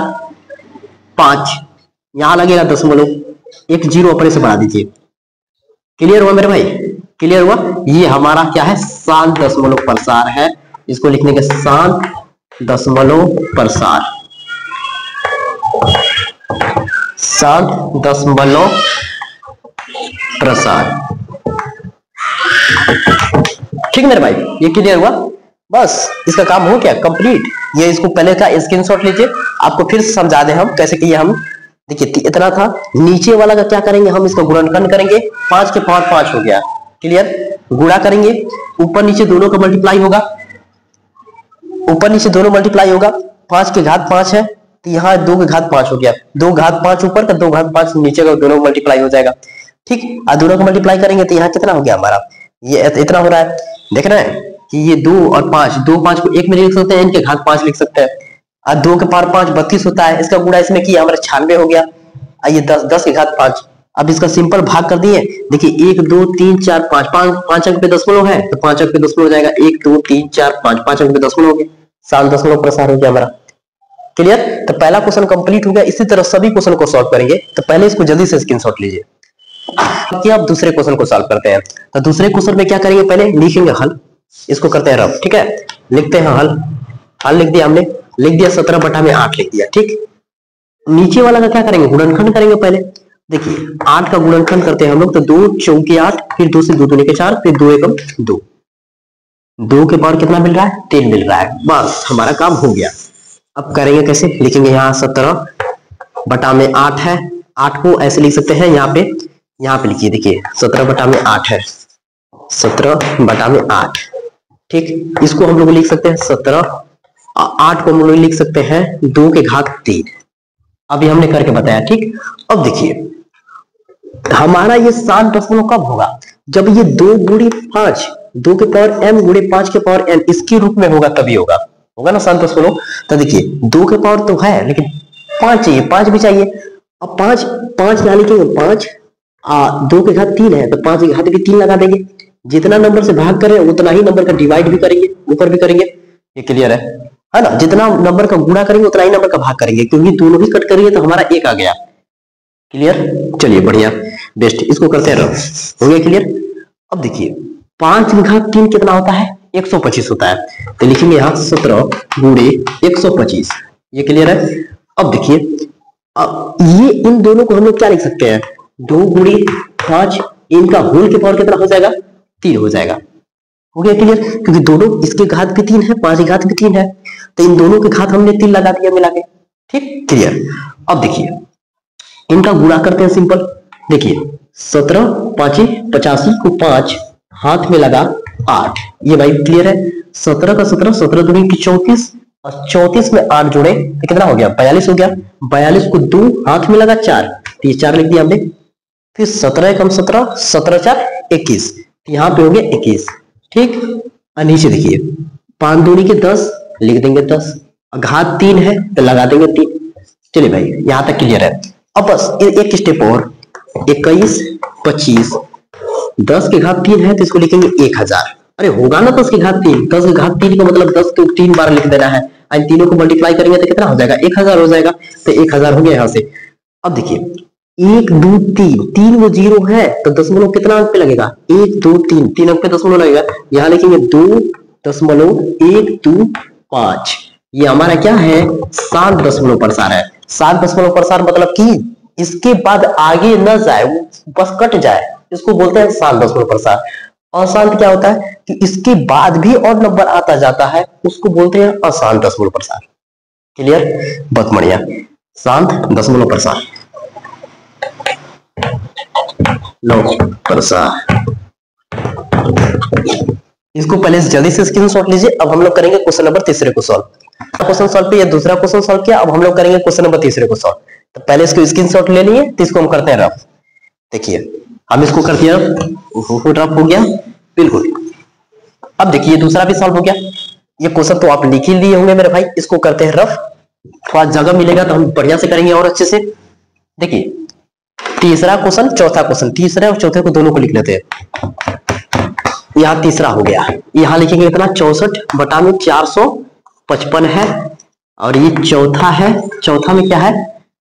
Speaker 2: 5 यहां लगेगा दशमलव, एक जीरो अपने से बढ़ा दीजिए। क्लियर हुआ मेरे भाई? क्लियर हुआ? ये हमारा क्या है? शांत दशमलव प्रसार है। इसको लिखने के शांत दशमलव प्रसार, शांत दशमलव प्रसार। ठीक मेरे भाई, ये क्लियर हुआ? बस इसका काम हो गया कंप्लीट। ये इसको पहले का स्क्रीनशॉट लीजिए, आपको फिर से समझा दें हम कैसे किए हम। देखिए इतना था, नीचे वाला का क्या करेंगे हम, इसको गुणनखंड करेंगे। 5 के पावर 5 हो गया। क्लियर। गुणा करेंगे, ऊपर नीचे दोनों का मल्टीप्लाई होगा, ऊपर नीचे दोनों मल्टीप्लाई होगा। 5 के घात 5 है तो यहाँ 2 के घात 5 हो गया। 2 घात 5 ऊपर का, 2 घात 5 नीचे का, दोनों मल्टीप्लाई हो जाएगा। ठीक, और दोनों का मल्टीप्लाई करेंगे तो यहाँ कितना हो गया हमारा, ये इतना हो रहा है। देख रहे हैं कि ये 2 और 5, 2 5 को एक में लिख सकते हैं, इनके घात 5 लिख सकते हैं। और 2 के पावर 5 32 होता है, इसका गुणा इसमें किया हमारा 96 हो गया। ये 10 के घात 5। अब इसका सिंपल भाग कर दिए। देखिए 1 2 3 4 5 अंक पे दशमलव है तो 5 अंक पे दशमलव हो जाएगा। 1 2 3 4 5 अंक पे दशमलव हो गया, शांत दशमलव प्रसार हो गया हमारा। क्लियर। तो पहला क्वेश्चन कंप्लीट हो गया। इसी तरह सभी क्वेश्चन को सॉल्व करेंगे, तो पहले इसको जल्दी से स्क्रीनशॉट लीजिए। अब दूसरे क्वेश्चन को सॉल्व करते हैं। तो दूसरे क्वेश्चन में क्या करेंगे, पहले लिखेंगे हल, इसको करते हैं रफ। ठीक है, लिखते हैं हल। हल लिख दिया हमने, लिख दिया 17/8 लिख दिया। ठीक, नीचे वाला का क्या करेंगे, गुणनखंड करेंगे पहले। देखिए 8 का गुणनखंड करते हैं हम लोग, तो 2 चौके 8, फिर 2 से 2 दूनी के 4, फिर 2 एकम 2। 2 के पावर कितना मिल रहा है, 3 मिल रहा है। बस हमारा काम हो गया। अब करेंगे कैसे, लिखेंगे यहाँ 17/8 है। 8 को ऐसे लिख सकते हैं, यहाँ पे लिखिए। देखिए 17/8 है, 17/8। ठीक, इसको हम लोग लिख सकते हैं 17, 8 को हम लोग लिख सकते हैं 2 के घात 3। अभी हमने करके बताया। ठीक, अब देखिए हमारा ये शांत दशमलव कब होगा, जब ये 2 गुणे 5, 2 के पावर m गुणे 5 के पावर n इसके रूप में होगा, तभी होगा ना शांत दशमलव। तो देखिए 2 के पावर तो है, लेकिन 5 चाहिए, 5 भी चाहिए। अब 5 यहाँ लिखेंगे 5, 2 के घात 3 है तो 5 के घात भी 3 लगा देंगे। जितना नंबर से भाग करें उतना ही नंबर का डिवाइड भी करेंगे, ऊपर भी करेंगे। ये क्लियर है ना? जितना नंबर का गुणा करेंगे उतना ही नंबर का भाग करेंगे, क्योंकि दोनों ही कट करेंगे तो हमारा 1 आ गया। क्लियर। चलिए बढ़िया, बेस्ट। इसको करते हैं रफ। हो गया क्लियर। अब देखिए 5 के घात 3 कितना होता है, 125 होता है। तो लिखेंगे यहाँ 17 गुणे 125। ये क्लियर है। अब देखिए ये इन दोनों को हम लोग क्या लिख सकते हैं, 2 गुणे 5, इनका होल के पावर कितना हो जाएगा, 3 हो जाएगा। हो गया क्लियर, क्योंकि दोनों इसके घात भी 3 है, 5 के घात भी 3 है, तो इन दोनों के घात हमने 3 लगा दिया मिला के। ठीक, क्लियर। अब देखिए इनका गुणा करते हैं सिंपल। देखिए 17 5 85 को 5 हाथ में लगा 8। ये भाई क्लियर है। 17 का 17, 17 दूनी की 34, और 34 में 8 जोड़े तो कितना हो गया, 42 हो गया। 42 को 2 हाथ में लगा 4, तो ये 4 लिख दिया हमने। फिर 17 एकम 17, 17 4 21, यहाँ पे हो गया 21। ठीक, और नीचे देखिए 5 दूनी के 10 लिख देंगे 10, घात 3 है तो लगा देंगे 3। चलिए भाई यहाँ तक क्लियर है। अब बस एक स्टेप और, 21 25, 10 के घात 3 है तो इसको लिखेंगे 1000। अरे होगा ना 10 के घात 3, 10 के घात 3 का मतलब 10 को 3 बार लिख देना है। इन तीनों को मल्टीप्लाई करेंगे तो कितना हो जाएगा, 1000 हो जाएगा। तो 1000 हो गया यहाँ से। अब देखिए 1 2 3, 3 वो जीरो है तो दशमलव कितना अंक पे लगेगा, 1 2 3, 3 अंक पे दशमलव लगेगा। यहाँ लिखेंगे 2.125। ये हमारा क्या है, शांत दशमलव प्रसार है। शांत दशमलव प्रसार मतलब कि इसके बाद आगे न जाए, बस कट जाए, इसको बोलते हैं शांत दशमलव प्रसार। अशांत क्या होता है कि इसके बाद भी और नंबर आता जाता है, उसको बोलते हैं अशांत दशमलव प्रसार। क्लियर, बहुत बढ़िया। शांत दशमलव प्रसार, लो प्रसार। इसको पहले जल्दी से स्क्रीनशॉट लीजिए। अब हम लोग करेंगे क्वेश्चन नंबर तीसरे को सॉल्व। क्वेश्चन सॉल्व किया, दूसरा क्वेश्चन सॉल्व किया, अब हम लोग करेंगे क्वेश्चन नंबर तीसरे को सॉल्व। तो पहले इसको स्क्रीनशॉट ले लिए, तो इसको हम करते हैं रफ। देखिए हम इसको कर दिया रफ हो गया बिल्कुल। अब देखिए दूसरा भी सॉल्व हो गया। ये क्वेश्चन तो आप लिख ही लिए होंगे मेरे भाई, इसको करते हैं रफ, थोड़ा जगह मिलेगा तो हम बढ़िया से करेंगे और अच्छे से। देखिए तीसरा क्वेश्चन चौथा क्वेश्चन, तीसरे और चौथे को दोनों को लिख लेते हैं। यहाँ तीसरा हो गया, यहाँ लिखेंगे कितना 64 बटा में 455 है, और ये चौथा है, चौथा में क्या है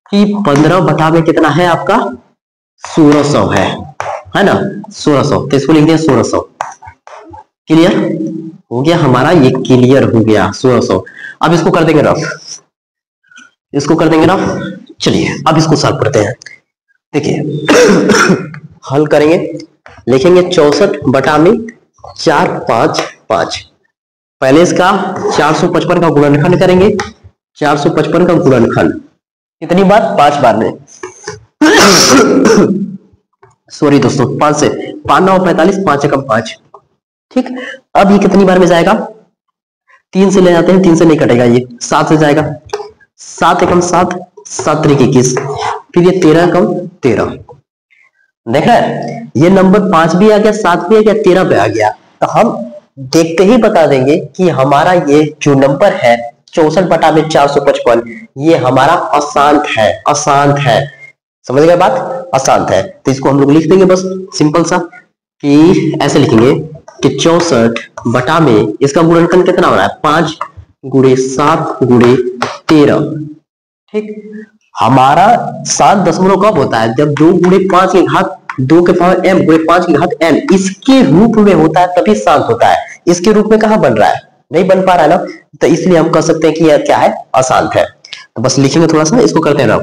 Speaker 2: कि 15 बटा में कितना है आपका 1600 है ना 1600, तो इसको लिख दिया 1600। क्लियर हो गया हमारा, ये क्लियर हो गया 1600। अब इसको कर देंगे रफ, इसको कर देंगे रफ। चलिए अब इसको सॉल्व करते हैं। देखिए हल करेंगे, लिखेंगे 64 बटा में 455। पहले इसका 455 का गुणनखंड करेंगे, 455 का गुणनखंड कितनी बार 5 बार में सॉरी दोस्तों 5 से 5 9 45 5 एकम 5। ठीक, अब ये कितनी बार में जाएगा, 3 से ले जाते हैं, 3 से नहीं कटेगा, ये 7 से जाएगा, 7 एकम 7 7 तरीके 21, फिर ये 13 एकम 13। देख रहे हैं ये नंबर 5 भी आ गया, 7 भी आ गया, 13 पे आ गया। तो हम देखते ही बता देंगे कि हमारा ये जो नंबर है 64 बटा में 455 ये हमारा अशांत है, अशांत है। समझ गए बात, अशांत है। तो इसको हम लोग लिख देंगे बस सिंपल सा कि ऐसे लिखेंगे कि 64 बटा में इसका गुणनखंड कितना हो रहा है 5 गुणे 7 गुणे 13। ठीक, हमारा 7 दशमलव कब होता है जब 2 गुणे 5 की घात 2 के पावर m गुणे 5 की घात n इसके रूप में होता है, तभी शांत होता है। इसके रूप में कहां बन रहा है, नहीं बन पा रहा है ना, तो इसलिए हम कह सकते हैं कि यह क्या है, अशांत है। तो बस लिखेंगे थोड़ा सा, इसको करते हैं ना।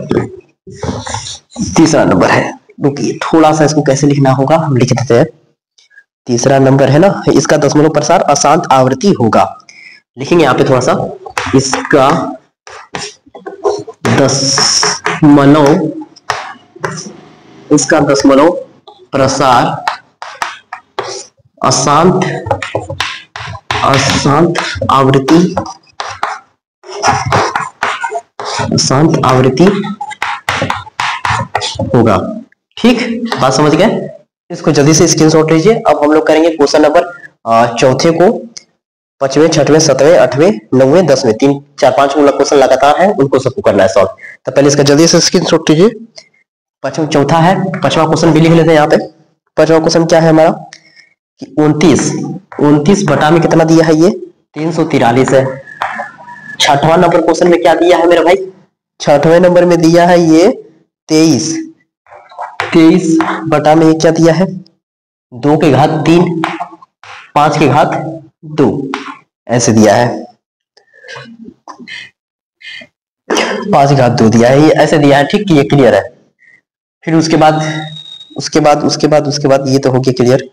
Speaker 2: तीसरा नंबर है, रुकिए थोड़ा सा इसको कैसे लिखना होगा हम लिख देते हैं। तीसरा नंबर है ना, इसका दशमलव प्रसार अशांत आवृत्ति होगा। लिखेंगे यहाँ पे थोड़ा सा, इसका दशमलव प्रसार अशांत आवृत्ति होगा। ठीक, बात समझ गए। इसको जल्दी से स्क्रीनशॉट लीजिए। अब हम लोग करेंगे क्वेश्चन नंबर चौथे को, 5वें 6वें 7वें 8वें 9वें 10वें 3 4 5 क्वेश्चन लगातार है, उनको सबको करना है सॉल्व। तो पहले इसका जल्दी से स्क्रीनशॉट लीजिए। चौथा है, 5वां क्वेश्चन भी लिख लेते हैं यहाँ पे। 5वां क्वेश्चन क्या है हमारा कि 29 बटा में कितना दिया है, ये 343 है। 6वां नंबर क्वेश्चन में क्या दिया है मेरे भाई, 6वें नंबर में दिया है ये 23 बटा में ये क्या दिया है 2 की घात 3 5 की घात 2 ऐसे दिया है, 5 की घात 2 दिया है, ये ऐसे दिया है। ठीक, ये क्लियर है। फिर उसके बाद ये तो हो गया क्लियर।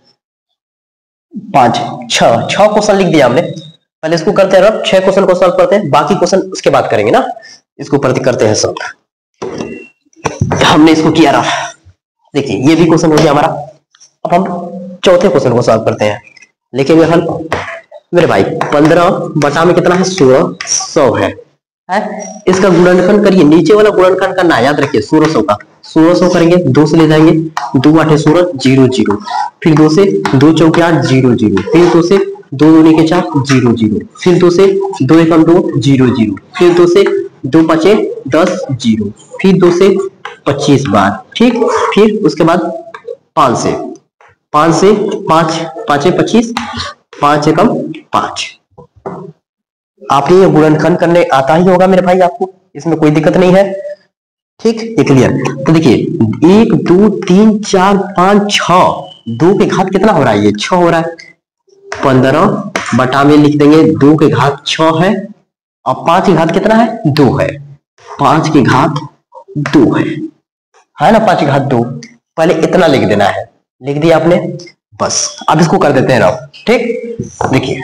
Speaker 2: 6 क्वेश्चन लिख दिया हमने। पहले इसको करते हैं रफ, 6 क्वेश्चन को सॉल्व करते हैं, बाकी क्वेश्चन उसके बाद करेंगे ना। इसको करते हैं सॉल्व। हमने इसको किया रफ, देखिए ये भी क्वेश्चन हो गया हमारा। अब हम चौथे क्वेश्चन को सॉल्व करते हैं। लिखेंगे हल मेरे भाई, 15 बटा में कितना है 1600 है। इसका गुणनखंड करिए, नीचे वाला गुणनखंड करना याद रखिए 1600 का। 1600 करेंगे, 2 से ले जाएंगे, 2 8 16 0 0, फिर 2 से 2 चौके 8 0 0, फिर 2 से 2 दूनी के 4 0 0, फिर 2 से 2 एकम 2 0 0, फिर 2 से 2 5 10 0, फिर 2 से 25 बार। ठीक, फिर उसके बाद 5 से 5 5 25 5 एकम 5। आपने ये गुणनखंड करने आता ही होगा मेरे भाई आपको, इसमें कोई दिक्कत नहीं है। ठीक, ये क्लियर। तो देखिए 1 2 3 4 5 6, 2 की घात कितना हो रहा है, ये 6 हो रहा है। 15 बटा में लिख देंगे 2 की घात 6 है, और 5 की घात कितना है 2 है। 5 की घात 2 है ना, 5 की घात 2। पहले इतना लिख देना है, लिख दिया आपने बस। अब इसको कर देते हैं रफ। ठीक, देखिए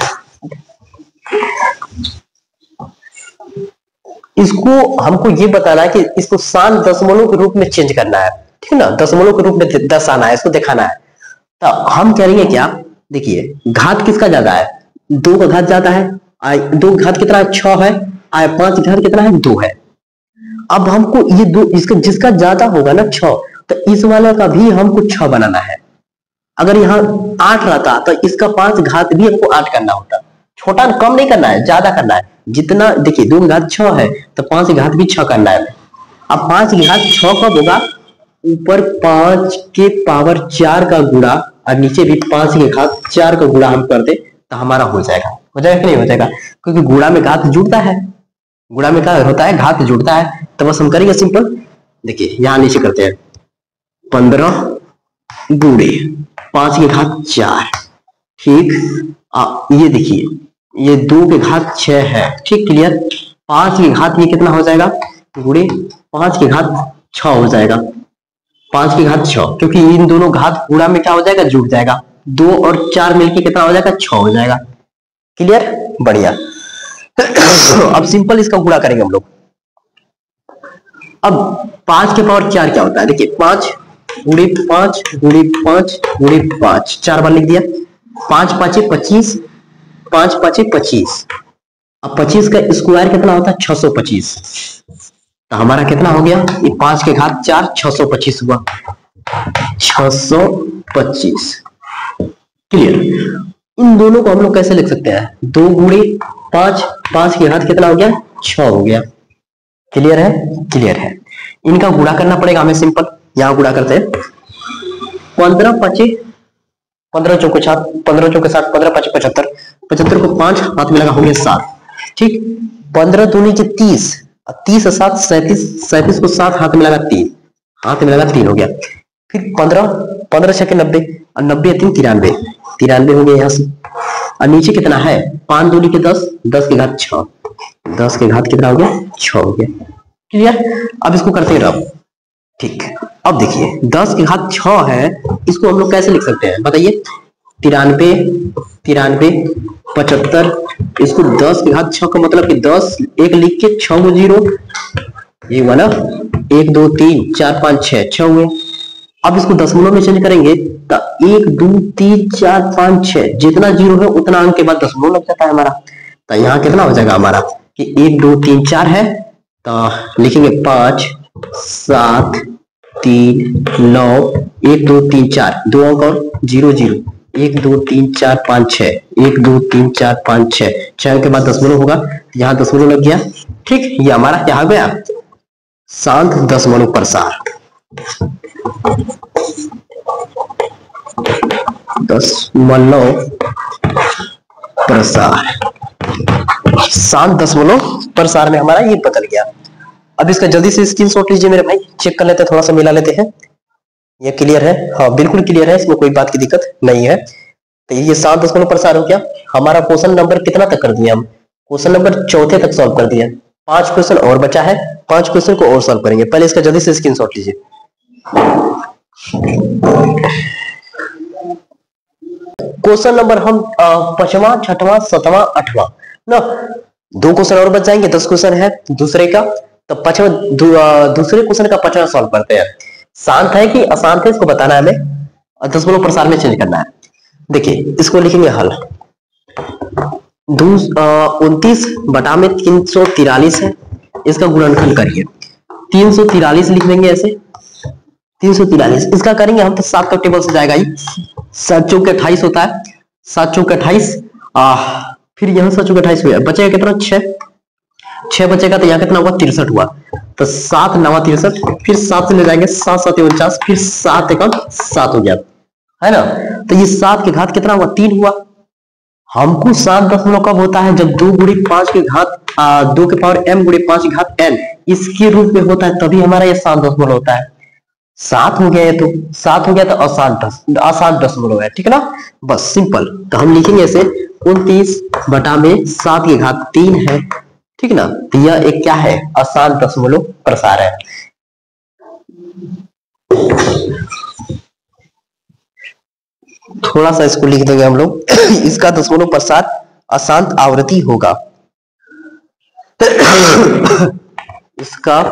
Speaker 2: इसको हमको ये बताना है कि इसको शांत दशमलव के रूप में चेंज करना है। ठीक है ना, दशमलव के रूप में दर्शाना है, इसको दिखाना है। तो हम करेंगे क्या, देखिए घात किसका ज्यादा है, 2 का घात ज्यादा है। 2 घात कितना है 6 है, 5 घात कितना है 2 है। अब हमको ये 2 इसका जिसका ज्यादा होगा ना 6, तो इस वाले का भी हमको 6 बनाना है। अगर यहाँ 8 रहता तो इसका 5 घात भी हमको 8 करना होता। छोटा कम नहीं करना है, ज्यादा करना है। जितना देखिए 2 की घात 6 है तो 5 की घात भी 6 करना है। अब 5 की घात 6 कब होगा? ऊपर 5 के पावर 4 का गुणा और नीचे भी 5 की घात 4 का गुणा हम कर दे तो हमारा हो जाएगा। हो जाएगा कि नहीं हो जाएगा? क्योंकि गुणा में घात जुड़ता है, गुणा में क्या होता है? घात जुड़ता है। तो बस हम करेंगे सिंपल। देखिए यहाँ नीचे करते हैं 15 गुणे 5 की घात 4, ठीक। ये देखिए ये 2 की घात 6 है, ठीक, क्लियर। 5 की घात ये कितना हो जाएगा? गुणे 5 की घात 6 हो जाएगा। 5 की घात 6, क्योंकि इन दोनों घात गुणा में क्या हो जाएगा? जुड़ जाएगा। 2 और 4 मिलके कितना हो जाएगा? 6 हो जाएगा। क्लियर, बढ़िया। अब सिंपल इसका गुणा करेंगे हम लोग। अब 5 के पावर 4 क्या होता है? देखिए 5 गुणे 5 गुणे 5 गुणे 5, 4 बार लिख दिया। 5 5 25, 5 5 25। अब 25 का स्क्वायर कितना होता है? 625। तो हमारा कितना हो गया? ये 5 के घात 4 625 हुआ, 625। क्लियर। इन दोनों को हम लोग कैसे लिख सकते हैं? 2 गुणे 5, 5 के घात कितना हो गया? 6 हो गया। क्लियर है? क्लियर है। इनका गुणा करना पड़ेगा हमें सिंपल। यहां गुणा करते हैं 15 5 15 चौके 7, 15 चौके 7, 15 5 75, 75 को 5 हाथ में लगा हो गया 7, ठीक। 15 दूनी के 30, 30 और 7 37, 37 को 7 हाथ में लगा 3, हाथ में लगा 3 हो गया। फिर 15 15 6 के 90 और 90 3 93, 93 हो गया यहाँ से। और नीचे कितना है? 5 दूनी के 10, 10 के घात 6, 10 के घात कितना हो गया? 6 हो गया। क्लियर। अब इसको करते हैं रब, ठीक। अब देखिए 10 की घात 6 है, इसको हम लोग कैसे लिख सकते हैं बताइए? 93 93 75, इसको 10 की घात 6 का मतलब कि 10 एक लिख के 6 को 0, ये हुआ ना। 1 2 3 4 5 6, 6 हुए। अब इसको दशमलव में चेंज करेंगे तो 1 2 3 4 5 6, जितना 0 है उतना अंक के बाद दशमलव लग जाता है हमारा। तो यहाँ कितना हो जाएगा हमारा कि 1 2 3 4 है, तो लिखेंगे 5 7 3 9 1 2 3 4, 2 अंक और 0 0, 1 2 3 4 5 6, 1 2 3 4 5 6, 6 के बाद दशमलव होगा, यहाँ दशमलव लग गया, ठीक। ये हमारा क्या हो गया? शांत दशमलव प्रसार। दशमलव प्रसार, शांत दशमलव प्रसार में हमारा ये बदल गया। अब इसका जल्दी से स्क्रीनशॉट लीजिए मेरे भाई, चेक कर लेते हैं, थोड़ा सा मिला लेते हैं। ये क्लियर है? हाँ बिल्कुल क्लियर है, इसमें कोई बात की दिक्कत नहीं है। तो ये 7 दशमलव प्रसार हो गया। हमारा क्वेश्चन नंबर कितना तक कर दिया हम? क्वेश्चन नंबर 4 तक सॉल्व कर दिया। 5 क्वेश्चन और बचा है, 5 क्वेश्चन को और सॉल्व करेंगे। पहले इसका जल्दी से स्क्रीनशॉट लीजिए। क्वेश्चन नंबर हम 5वां 6वां 7वां 8वां ना, 2 क्वेश्चन और बच जाएंगे। 10 क्वेश्चन है दूसरे का, तो 5वां दूसरे क्वेश्चन का 5वां सॉल्व करते हैं। शांत है कि अशांत है इसको बताना है हमें, और दशमलव प्रसार में चेंज करना है। देखिए इसको लिखेंगे हल। 29 बटा में 343 है, इसका गुणनखंड करिए। 343 लिख देंगे ऐसे, 343 इसका करेंगे हम तो 7 का टेबल से जाएगा ही। 7 चौक 28 होता है, 7 चौक 28, फिर यहाँ 7 चौक 28 हुआ, बचेगा कितना? 6 बचेगा, तो यहाँ कितना हुआ? 63 हुआ। तो 7 9 63, फिर 7 से ले जाएंगे, 7 7 49, फिर 7 1 7 हो गया, है ना। तो ये 7 की घात कितना हुआ? 3 हुआ। हमको 7 दशमलव कब होता है? जब 2 गुणे 5 की घात 2 के पावर m गुणे 5 की घात n इसके रूप में होता है, तभी हमारा ये 7 दशमलव होता है। 7 हो गया, ये तो 7 हो गया, तो अशांत दशमलव है, ठीक है ना। बस सिंपल। तो हम लिखेंगे ऐसे 29 बटा में 7 की घात 3 है, ठीक ना। तो यह एक क्या है? अशांत दशमलव प्रसार है। थोड़ा सा इसको लिख देंगे हम लोग। इसका दशमलव प्रसार अशांत आवृत्ति होगा। इसका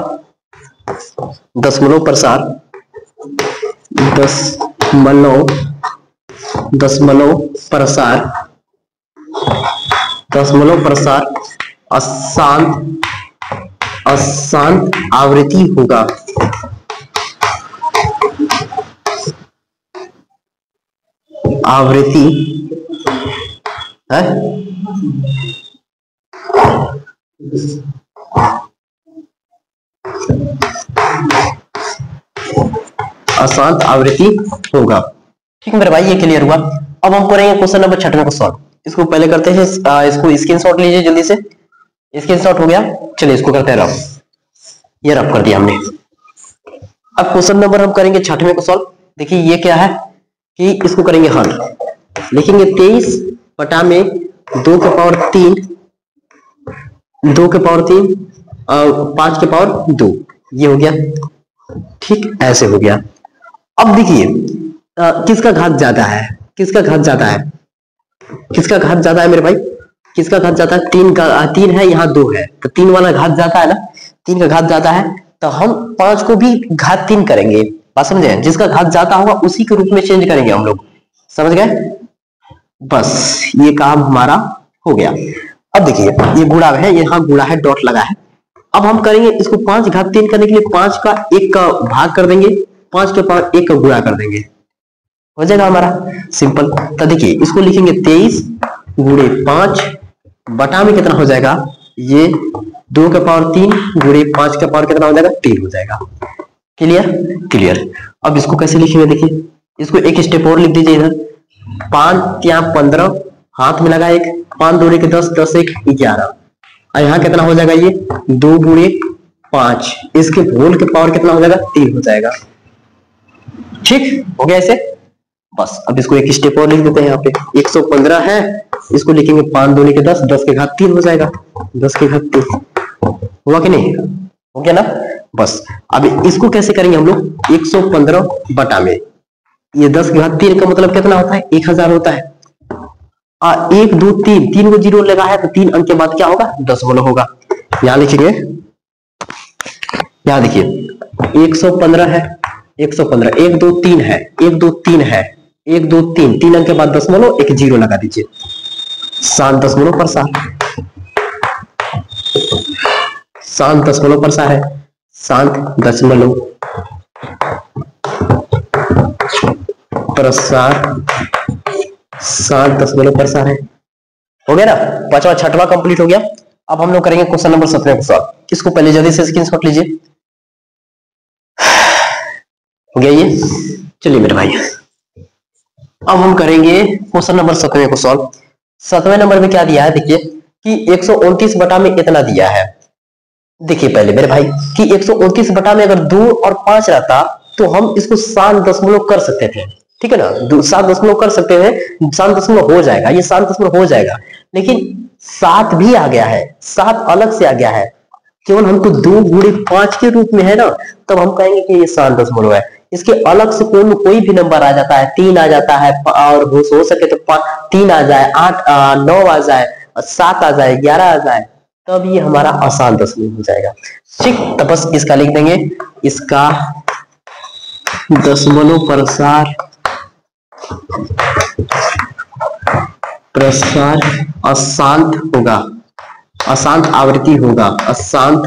Speaker 2: दशमलव प्रसार दशमलव प्रसार अशांत आवृत्ति होगा।
Speaker 1: आवृत्ति है अशांत आवृत्ति होगा। ठीक है मेरे भाई, ये क्लियर हुआ। अब हम करेंगे क्वेश्चन नंबर 6 को सॉल्व। इसको पहले करते हैं, इसको स्क्रीनशॉट लीजिए जल्दी से। स्क्रीनशॉट हो गया, चलिए इसको करते हैं रफ। ये रफ कर दिया हमने। अब क्वेश्चन नंबर हम करेंगे 6 को सॉल्व। देखिए ये क्या है कि इसको करेंगे हल। लिखेंगे 23 बटा में 2 के पावर 3 और 5 के पावर 2, ये हो गया। ठीक, ऐसे हो गया। अब देखिए किसका घात ज्यादा है, किसका घात ज्यादा है, किसका घात ज्यादा है मेरे भाई, किसका घात ज्यादा है? 3 का 3 है, यहाँ 2 है, तो 3 वाला घात ज्यादा है ना, 3 का घात ज्यादा है, तो हम 5 को भी घात 3 करेंगे। बात समझे? जिसका घात ज्यादा होगा उसी के रूप में चेंज करेंगे हम लोग, समझ गए? बस ये काम हमारा हो गया। अब देखिए ये गुणा है, यहाँ गुणा है, डॉट लगा है। अब हम करेंगे इसको 5 घात 3 करने के लिए 5 का 1 का भाग कर देंगे, 5 के पावर 1 का गुणा कर देंगे, हो जाएगा हमारा सिंपल। तो देखिए इसको लिखेंगे 23 गुणे 5 बटा में कितना हो जाएगा, ये 2 के पावर 3 गुणे 5 के पावर कितना हो जाएगा, 3 हो जाएगा। क्लियर? क्लियर। अब इसको कैसे लिखेंगे, देखिए इसको एक स्टेप और लिख दीजिए इधर। 5 या 15 हाथ में लगा, 1 5 2 के 10 10 1 11, और यहाँ कितना हो जाएगा, ये 2 गुणे 5, इसके होल के पावर कितना हो जाएगा, 3 हो जाएगा। ठीक हो गया ऐसे। बस अब इसको एक स्टेप और लिख देते हैं। यहाँ पे 115 है, इसको लिखेंगे 5 2 के 10 10 के घात 3 हो जाएगा, 10 के घात 3 हुआ कि नहीं, हो गया ना। बस अब इसको कैसे करेंगे हम लोग, 115 बटा में ये 10 के घात 3 का मतलब कितना होता है, 1000 होता है। 1 2 3 3 को 0 लगा है, तो 3 अंक के बाद क्या होगा, दशमलव होगा। यहां लिखेंगे, यहां देखिए 115 है, 115 1 2 3 है, 1 2 3 है, 1 2 3 3 अंक के बाद दशमलव, एक 0 लगा दीजिए, 7 दशमलव प्रसार, 7 दशमलव प्रसार है, 7 दशमलव प्रसार, 7 दशमलव प्रसार है। हो गया ना, 5वां 6वां कंप्लीट हो गया। अब हम लोग करेंगे क्वेश्चन नंबर 17 को सॉल्व। इसको पहले जल्दी से स्क्रीनशॉट लीजिए। हो गया ये, चलिए मेरे भाई अब हम करेंगे क्वेश्चन नंबर 17 को सॉल्व। 17वें नंबर में क्या दिया है, देखिए कि 129 बटा में इतना दिया है। देखिए पहले मेरे भाई कि 129 बटा में अगर 2 और 5 रहता तो हम इसको 7 दशमलव कर सकते थे, ठीक है ना, 7 दशमलव कर सकते हैं, 7 दशमलव हो जाएगा, ये 7 दशमलव हो जाएगा। लेकिन 7 भी आ गया है, 7 अलग से आ गया है, केवल हमको 2 गुणे 5 के रूप में है ना, तब हम कहेंगे कि ये 7 दशमलव है। इसके अलग से कोई भी नंबर आ जाता है, 3 आ जाता है, और हो सके तो 3 आ जाए, 8 9 आ जाए, 7 आ जाए, 11 आ जाए, तब ये हमारा आसान दशमलव हो जाएगा। ठीक, तो बस इसका लिख देंगे, इसका दशमलव प्रसार अशांत होगा, अशांत आवृत्ति होगा, अशांत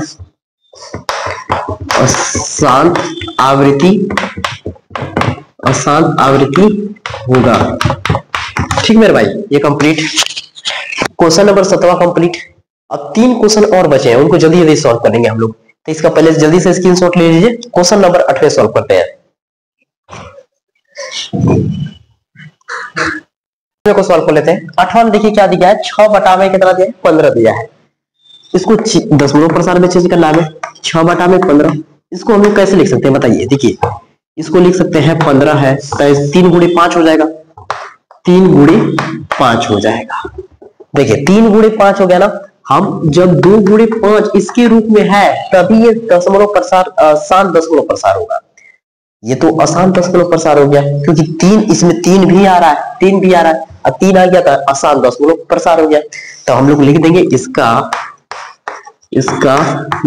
Speaker 1: आवृत्ति होगा। ठीक मेरे भाई, ये कंप्लीट क्वेश्चन नंबर 17 कंप्लीट। अब 3 क्वेश्चन और बचे हैं, उनको जल्दी जल्दी सॉल्व करेंगे हम लोग। तो इसका पहले जल्दी से स्क्रीनशॉट ले लीजिए। क्वेश्चन नंबर 8 सॉल्व करते हैं। को सॉल्व कर लेते हैं। 8वां देखिए क्या दिया है, 6 बटा में कितना दिया है, 15 दिया है। इसको दशमलव प्रसार में चेंज करना है, 6 बटा में 15। इसको हम लोग कैसे लिख सकते हैं बताइए। देखिए इसको लिख सकते हैं 15 है तो 3 गुणे 5 हो जाएगा, 3 गुणे 5 हो जाएगा। देखिए 3 गुणे 5 हो गया ना। हम जब 2 गुणे 5 इसके रूप में है तभी ये दशमलव प्रसार, आसान दशमलव प्रसार होगा। ये तो आसान दशमलव प्रसार हो गया, क्योंकि 3 इसमें 3 भी आ रहा है, 3 भी आ रहा है, और 3 आ गया था, आसान दशमलव प्रसार हो गया। तो हम लोग लिख देंगे इसका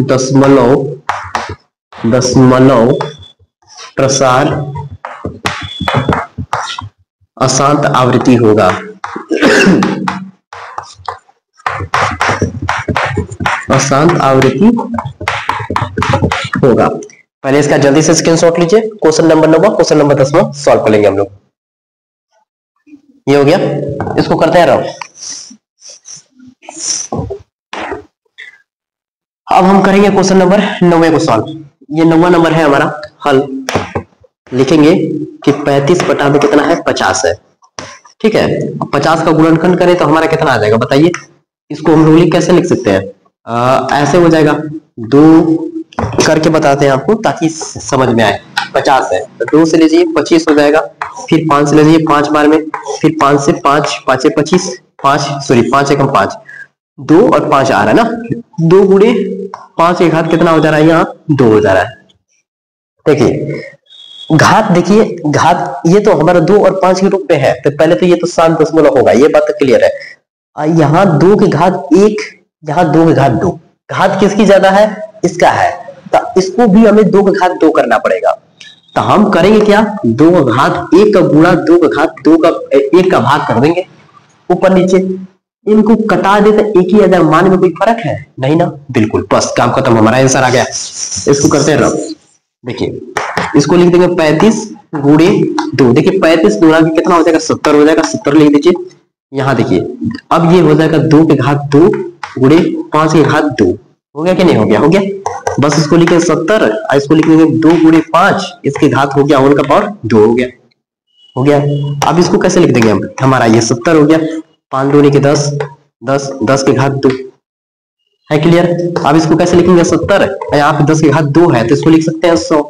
Speaker 1: दशमलव प्रसार अशांत आवृत्ति होगा। अशांत आवृत्ति होगा। पहले इसका जल्दी से स्क्रीनशॉट लीजिए। Question number 9, question number 10 solve कर लेंगे हम लोग।
Speaker 2: ये हो गया, इसको करते हैं रफ। अब हम करेंगे क्वेश्चन नंबर 9 को सॉल्व। ये 9वां नंबर है हमारा हल। लिखेंगे कि 35 बटा में कितना है 50 है, ठीक है। अब 50 का गुणनखंड करें तो हमारा कितना आ जाएगा बताइए। इसको हम लोग कैसे लिख सकते हैं, ऐसे हो जाएगा, 2 करके बताते हैं आपको ताकि समझ में आए। 50 है तो 2 से लीजिए 25 हो जाएगा, फिर 5 से लीजिए 5 बार में, फिर 5 से 5, 5 से 25, 5 एकम 5, 2 और 5 आ रहा है ना, 2 गुणे 5 के घात कितना हो जा रहा है, यहाँ 2 हो जा रहा है। देखिए घात, देखिए घात ये तो हमारा 2 और 5 के रूप में है, तो पहले तो ये तो 7 दशमलव होगा, ये बात तो क्लियर है। यहाँ 2 की घात 1, यहाँ 2 की घात 2, घात किसकी ज्यादा है, इसका है, तो इसको भी हमें 2 की घात 2 करना पड़ेगा। तो हम करेंगे क्या, 2 का घात 1 का गुणा 2 का घात 2 का 1 का भाग कर देंगे ऊपर नीचे, इनको कटा देते एक ही अगर मान में कोई फर्क है नहीं ना, बिल्कुल, बस काम खत्म, हमारा आंसर आ गया। इसको करते हैं रब। देखिए इसको लिख देंगे 35 गुणे 2, देखिए 35 गुणा के कितना हो जाएगा 70 हो जाएगा, 70 लिख दीजिए। यहाँ देखिए अब ये हो जाएगा 2 के घात 2 गुणे 5 के घात 2, हो गया कि नहीं हो गया, हो गया। बस इसको लिखे 70, इसको लिख देंगे 2 गुणे 5, इसके घात हो गया 1 का पावर 2 हो गया, हो गया। अब इसको कैसे लिख देंगे हम, हमारा ये 70 हो गया, 5 दूनी के 10, 10, 10 के घात 2 है, क्लियर। अब इसको कैसे लिखेंगे 70, यहाँ पे 10 के घात 2 है तो इसको लिख सकते हैं 100,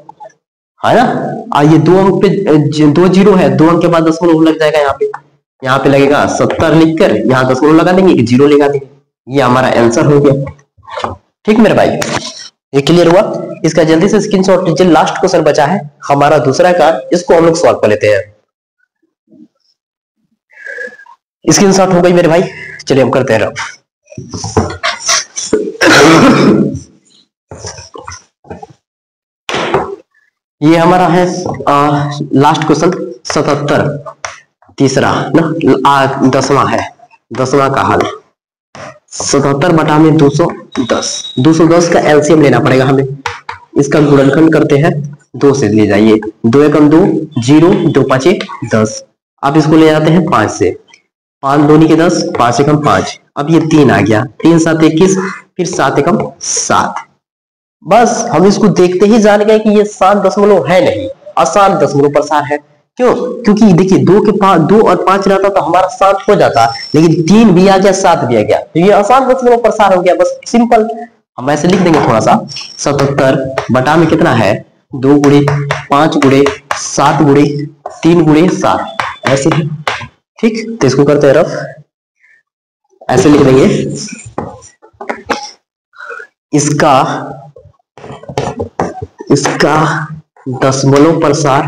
Speaker 2: है ना। ये 2 अंक पे 2 जीरो है, 2 अंक के बाद दशमलव लग जाएगा, यहाँ पे लगेगा 70 लिखकर यहाँ दशमलव लगा देंगे, 0 लगा देंगे, ये हमारा आंसर हो गया। ठीक मेरे भाई, ये क्लियर हुआ। इसका जल्दी से स्क्रीनशॉट लीजिए, लास्ट क्वेश्चन बचा है हमारा दूसरा का, इसको हम लोग सॉल्व कर लेते हैं। स्क्रीनशॉट हो गई मेरे भाई, चलिए हम करते हैं रब। ये हमारा है लास्ट क्वेश्चन 77, तीसरा ना, 10वां है, 10वां का हल। 77 बटा में 210, 210 का एलसीएम लेना पड़ेगा हमें। इसका गुणनखंड करते हैं 2 से ले जाइए, 2 एकम 2, 0, 2 5 10। अब इसको ले जाते हैं 5 से, 5 दूनी के 10, 5 एकम 5, अब ये 3 आ गया, 3 7 21, फिर 7 एकम 7। बस हम इसको देखते ही जान गए कि ये 7 दशमलव है नहीं, आसान दशमलव प्रसार है। क्यों, क्योंकि देखिए 2 और 5 रहता तो हमारा 7 हो जाता, लेकिन 3 भी आ गया 7 भी आ गया, तो ये आसान दशमलव प्रसार हो गया, बस सिंपल। हम ऐसे लिख देंगे थोड़ा सा, 77 बटा में कितना है 2 गुणे 5 गुणे 7 गुणे 3 गुणे 7, ऐसे है, ठीक। तो इसको करते हैं रफ, ऐसे लिख देंगे। इसका दशमलव प्रसार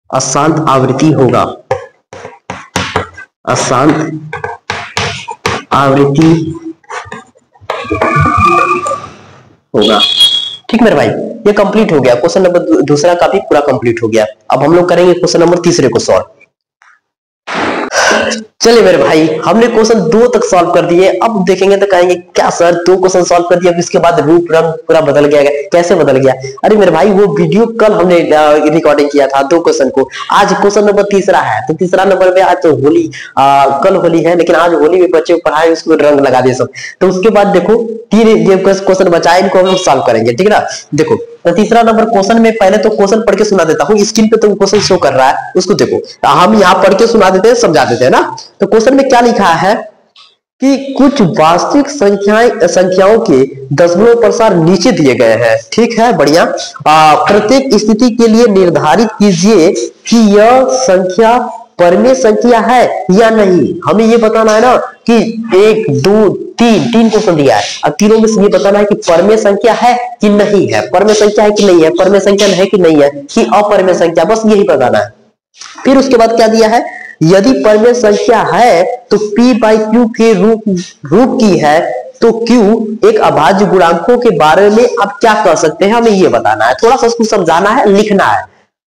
Speaker 2: अशांत आवृत्ति होगा, अशांत आवृत्ति होगा। ठीक मेरे भाई, ये कंप्लीट हो गया, क्वेश्चन नंबर दूसरा का भी पूरा कंप्लीट हो गया। अब हम लोग करेंगे क्वेश्चन नंबर तीसरे को सॉल्व। चलिए मेरे भाई, हमने क्वेश्चन 2 तक सॉल्व कर दिए। अब देखेंगे तो कहेंगे क्या सर 2 क्वेश्चन सॉल्व कर दिया, अब इसके बाद रूप रंग पूरा बदल गया, कैसे बदल गया। अरे मेरे भाई वो वीडियो कल हमने रिकॉर्डिंग किया था 2 क्वेश्चन को, आज क्वेश्चन नंबर तीसरा है, तो तीसरा नंबर में आज तो होली, कल होली है, लेकिन आज होली में बच्चे को पढ़ाए, उसको रंग लगा दिए सब। तो उसके बाद देखो 3 क्वेश्चन बचाए, इनको हम लोग सॉल्व करेंगे, ठीक है ना। देखो तो तीसरा नंबर क्वेश्चन में पहले तो क्वेश्चन पढ़ के सुना देता हूँ, स्क्रीन पे तो क्वेश्चन शो कर रहा है, उसको देखो, हम यहाँ पढ़ के सुना देते हैं, समझा देते हैं ना। तो क्वेश्चन में क्या लिखा है कि कुछ वास्तविक संख्याओं के दशमलव प्रसार नीचे दिए गए हैं, ठीक है, बढ़िया। प्रत्येक स्थिति के लिए निर्धारित कीजिए कि यह संख्या परमेय संख्या है या नहीं। हमें ये बताना है ना कि 1 2 3 क्वेश्चन दिया है, अब तीनों में से ये बताना है कि परमेय संख्या है कि नहीं है, परमेय संख्या है कि नहीं है, परमेय संख्या है कि नहीं है, कि अपरमेय संख्या, बस यही बताना है। फिर उसके बाद क्या दिया है, यदि परमेय संख्या है तो p/q के रूप की है, तो q एक अभाज्य गुणांकों के बारे में आप क्या कह सकते हैं, हमें ये बताना है, थोड़ा सा उसको समझाना है, लिखना है।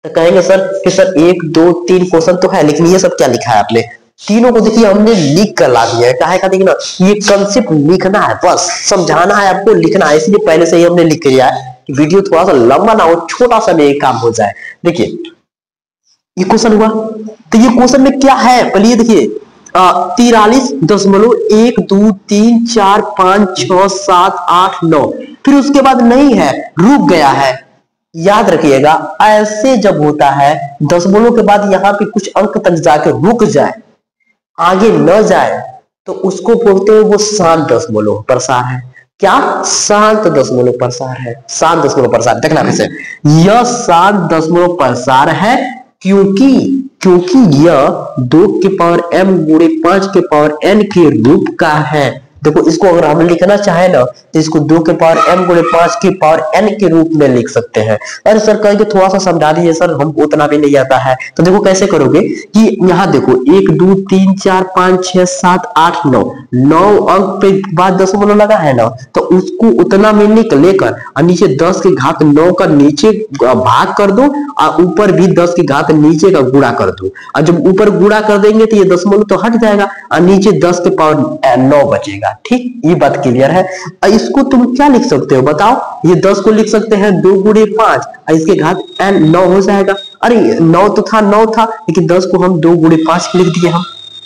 Speaker 2: तो कहेंगे सर कि सर 1 2 3 क्वेश्चन तो है, लेकिन ये सब क्या लिखा है आपने, तीनों को देखिए हमने लिख कर ला दिया है। क्या है देखिए ना, ये कंसेप्ट लिखना है, बस समझाना है आपको, लिखना है, इसलिए पहले से ही हमने लिख लिया है कि वीडियो थोड़ा सा लंबा ना हो, छोटा सा में काम हो जाए। देखिए ये क्वेश्चन हुआ, तो ये क्वेश्चन में क्या है पहले ये देखिए 43.123456789, फिर उसके बाद नहीं है, रुक गया है। याद रखिएगा ऐसे जब होता है दशमलव के बाद यहाँ पे कुछ अंक तक जाके रुक जाए, आगे न जाए, तो उसको बोलते हैं वो शांत दशमलव प्रसार है। क्या शांत दशमलव प्रसार है? शांत दशमलव प्रसार। देखना वैसे यह शांत दशमलव प्रसार है क्योंकि यह 2 के पावर m गुणे 5 के पावर n के रूप का है। देखो इसको अगर हम लिखना चाहे ना तो इसको 2 के पावर m गुणे 5 के पावर n के रूप में लिख सकते हैं। अरे सर कहेंगे थोड़ा सा समझा दीजिए सर, हम उतना भी नहीं आता है। तो देखो कैसे करोगे कि यहाँ देखो 1 2 3 4 5 6 7 8 9 9 अंक पे बाद दशमलव लगा है ना, तो उसको उतना में लेकर और नीचे 10 के घात 9 का नीचे भाग कर दो और ऊपर भी 10 के घात नीचे का गुणा कर दो। और जब ऊपर गुणा कर देंगे तो ये दशमलव तो हट जाएगा और नीचे 10 के पावर 9 बचेगा। ठीक, ये बात क्लियर है। इसको तुम क्या लिख सकते हो बताओ? ये 10 को लिख सकते हैं 2 गुणे 5 और इसके घात n 9 हो जाएगा। अरे 9 तो था 9 था, लेकिन 10 को हम 2 गुणे 5 लिख दिए हम।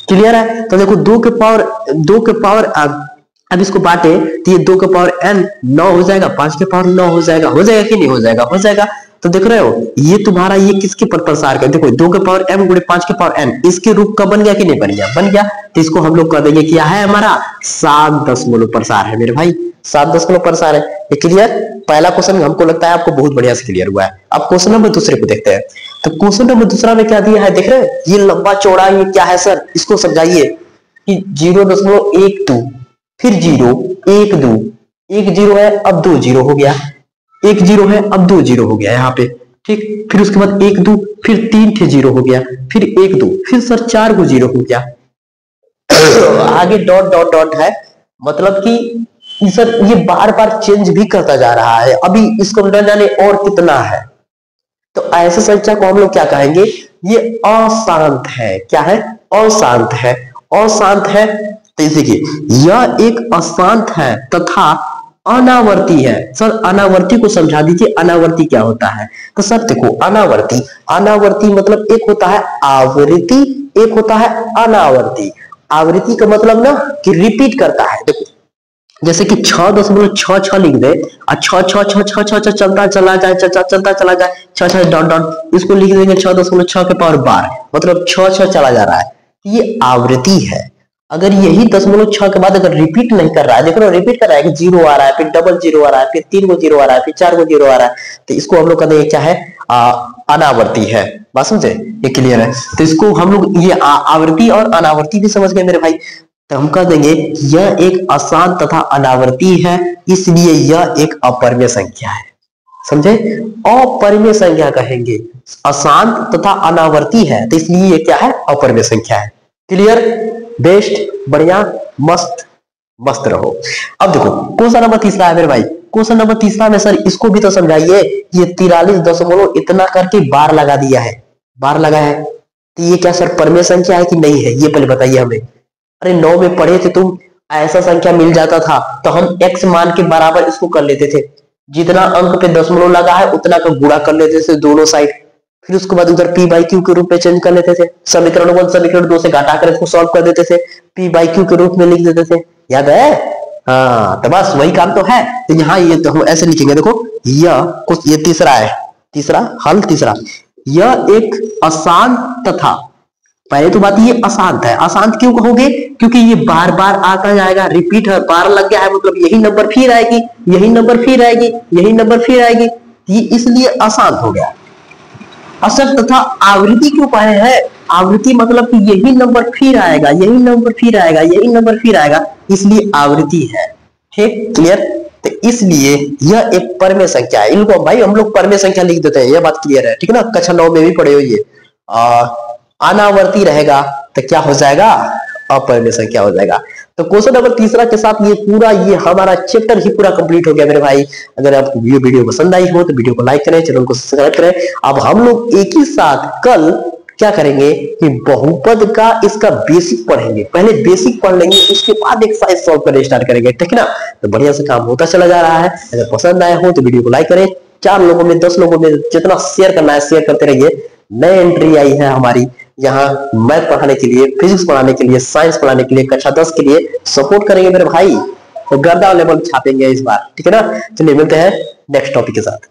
Speaker 2: क्लियर है? तो देखो 2 के पावर अब इसको बांटे तो ये 2 के पावर n 9 हो जाएगा, 5 के पावर 9 हो जाएगा। हो जाएगा कि नहीं हो जाएगा? हो जाएगा। तो देख रहे हो ये तुम्हारा ये किसके पर प्रसार कर, देखो 2 के पावर m गुणे 5 के पावर n, इसके रूप का बन गया कि नहीं बन गया? बन गया। तो इसको हम लोग कह देंगे क्या है हमारा? शांत दशमलव प्रसार है मेरे भाई, शांत दशमलव प्रसार है। ये क्लियर? पहला क्वेश्चन हमको लगता है आपको बहुत बढ़िया से क्लियर हुआ है। अब क्वेश्चन नंबर दूसरे को देखते हैं। तो क्वेश्चन नंबर दूसरा में क्या दिया है देख रहे हैं? ये लंबा चौड़ा ये क्या है सर? इसको समझाइए कि 0.12 फिर 0 1 2 1 0 है, अब 2 0 हो गया, 1 0 है, अब 2 0 हो गया यहाँ पे। ठीक, फिर उसके बाद 1 2 फिर 3 थे 0 हो गया, फिर 1 2 फिर सर 4 को 0 हो गया। आगे डॉट डॉट डॉट है, मतलब कि सर ये बार बार चेंज भी करता जा रहा है, अभी इसको न जाने और कितना है। तो ऐसे संख्या को हम लोग क्या कहेंगे? ये अशांत है। क्या है? अशांत है। अशांत है तो देखिए यह एक अशांत है तथा अनावर्ती है। सर अनावर्ती को समझा दीजिए, अनावर्ती क्या होता है? तो सर देखो अनावर्ती मतलब एक होता है आवृत्ति, एक होता है अनावर्ती। आवृत्ति का मतलब ना कि रिपीट करता है। देखो जैसे कि 6.66 लिख दे और 6 चलता चला जाए, चलता चला जाए, 6 डॉट डॉट, इसको लिख देंगे 6.6 के पावर 12, मतलब 6 चला जा रहा है, ये आवृत्ति है। अगर यही 0.6 के बाद अगर रिपीट नहीं कर रहा है, देखो रिपीट कर रहा है कि 0 आ रहा है, फिर डबल 0 आ रहा है, फिर 3 को 0 आ रहा है, फिर 4 को 0 आ रहा है, तो इसको हम लोग कहते हैं क्या है? अनावर्ती है। बात समझे? ये क्लियर है? तो इसको हम लोग ये आवृत्ति और अनावर्ती भी समझ गए मेरे भाई। तो हम कह देंगे यह एक अशांत तथा अनावर्ती है, इसलिए यह एक अपरिमेय संख्या है। समझे? अपरिमेय संख्या कहेंगे, अशांत तथा अनावर्ती है तो इसलिए ये क्या है? अपरिमेय संख्या है। क्लियर? बेस्ट, बढ़िया, मस्त मस्त रहो। अब देखो क्वेश्चन नंबर तीसरा है मेरे भाई। क्वेश्चन नंबर तीसरा में सर इसको भी तो समझाइए। ये 43 इतना करके बार लगा दिया है, बार लगा है, तो ये क्या सर परिमेय संख्या है कि नहीं है? ये पहले बताइए हमें। अरे 9 में पढ़े थे तुम, ऐसा संख्या मिल जाता था तो हम x मान के बराबर इसको कर लेते थे, जितना अंक पे दशमलव लगा है उतना का गुणा कर लेते थे दोनों साइड, फिर उसके बाद उधर p बाई क्यू के रूप में चेंज कर लेते थे। समीकरण 1 समीकरण 2 से घटा कर इसको सॉल्व कर देते थे, p बाई क्यू के रूप में लिख देते थे। याद है? हाँ, तो बस वही काम तो है। तो यहाँ ये तो हम ऐसे लिखेंगे, देखो ये तीसरा है, तीसरा हल तीसरा, यह एक अशांत तथा, पहले तो बात ये अशांत है। अशांत क्यों कहोगे? क्योंकि ये बार बार आता जाएगा, रिपीट है, बार लग गया है, मतलब यही नंबर फिर आएगी, यही नंबर फिर आएगी, यही नंबर फिर आएगी, ये इसलिए अशांत हो गया। अशांत तथा आवृत्ति क्यों कहे हैं? आवृत्ति मतलब कि यही नंबर फिर आएगा, यही नंबर फिर आएगा, यही नंबर फिर आएगा, इसलिए आवृत्ति है। ठीक, क्लियर? तो इसलिए यह एक परिमेय संख्या है। इनको भाई हम लोग परिमेय संख्या लिख देते हैं, यह बात क्लियर है? ठीक है ना? कक्षा 9 में भी पढ़े हो ये। अनावर्ती रहेगा तो क्या हो जाएगा? अपरिमेय संख्या हो जाएगा। तो क्वेश्चन नंबर तीसरा के साथ ये पूरा ये हमारा चैप्टर ही पूरा कंप्लीट हो गया मेरे भाई। अगर आपको वीडियो पसंद आई हो तो वीडियो को लाइक करें, चैनल को सब्सक्राइब करें। अब हम लोग एक ही साथ कल क्या करेंगे कि बहुपद का इसका बेसिक पढ़ेंगे, पहले बेसिक पढ़ लेंगे, उसके बाद एक्सरसाइज सॉल्व करना स्टार्ट करेंगे, ठीक है ना। तो बढ़िया से काम होता चला जा रहा है। अगर पसंद आया हो तो वीडियो को लाइक करें, 4 लोगों में 10 लोगों में जितना शेयर करना है शेयर करते रहिए। नई एंट्री आई है हमारी यहाँ मैथ पढ़ाने के लिए, फिजिक्स पढ़ाने के लिए, साइंस पढ़ाने के लिए, कक्षा 10 के लिए सपोर्ट करेंगे मेरे भाई, तो गर्दा लेवल छापेंगे इस बार, ठीक है ना। चलिए मिलते हैं नेक्स्ट टॉपिक के साथ।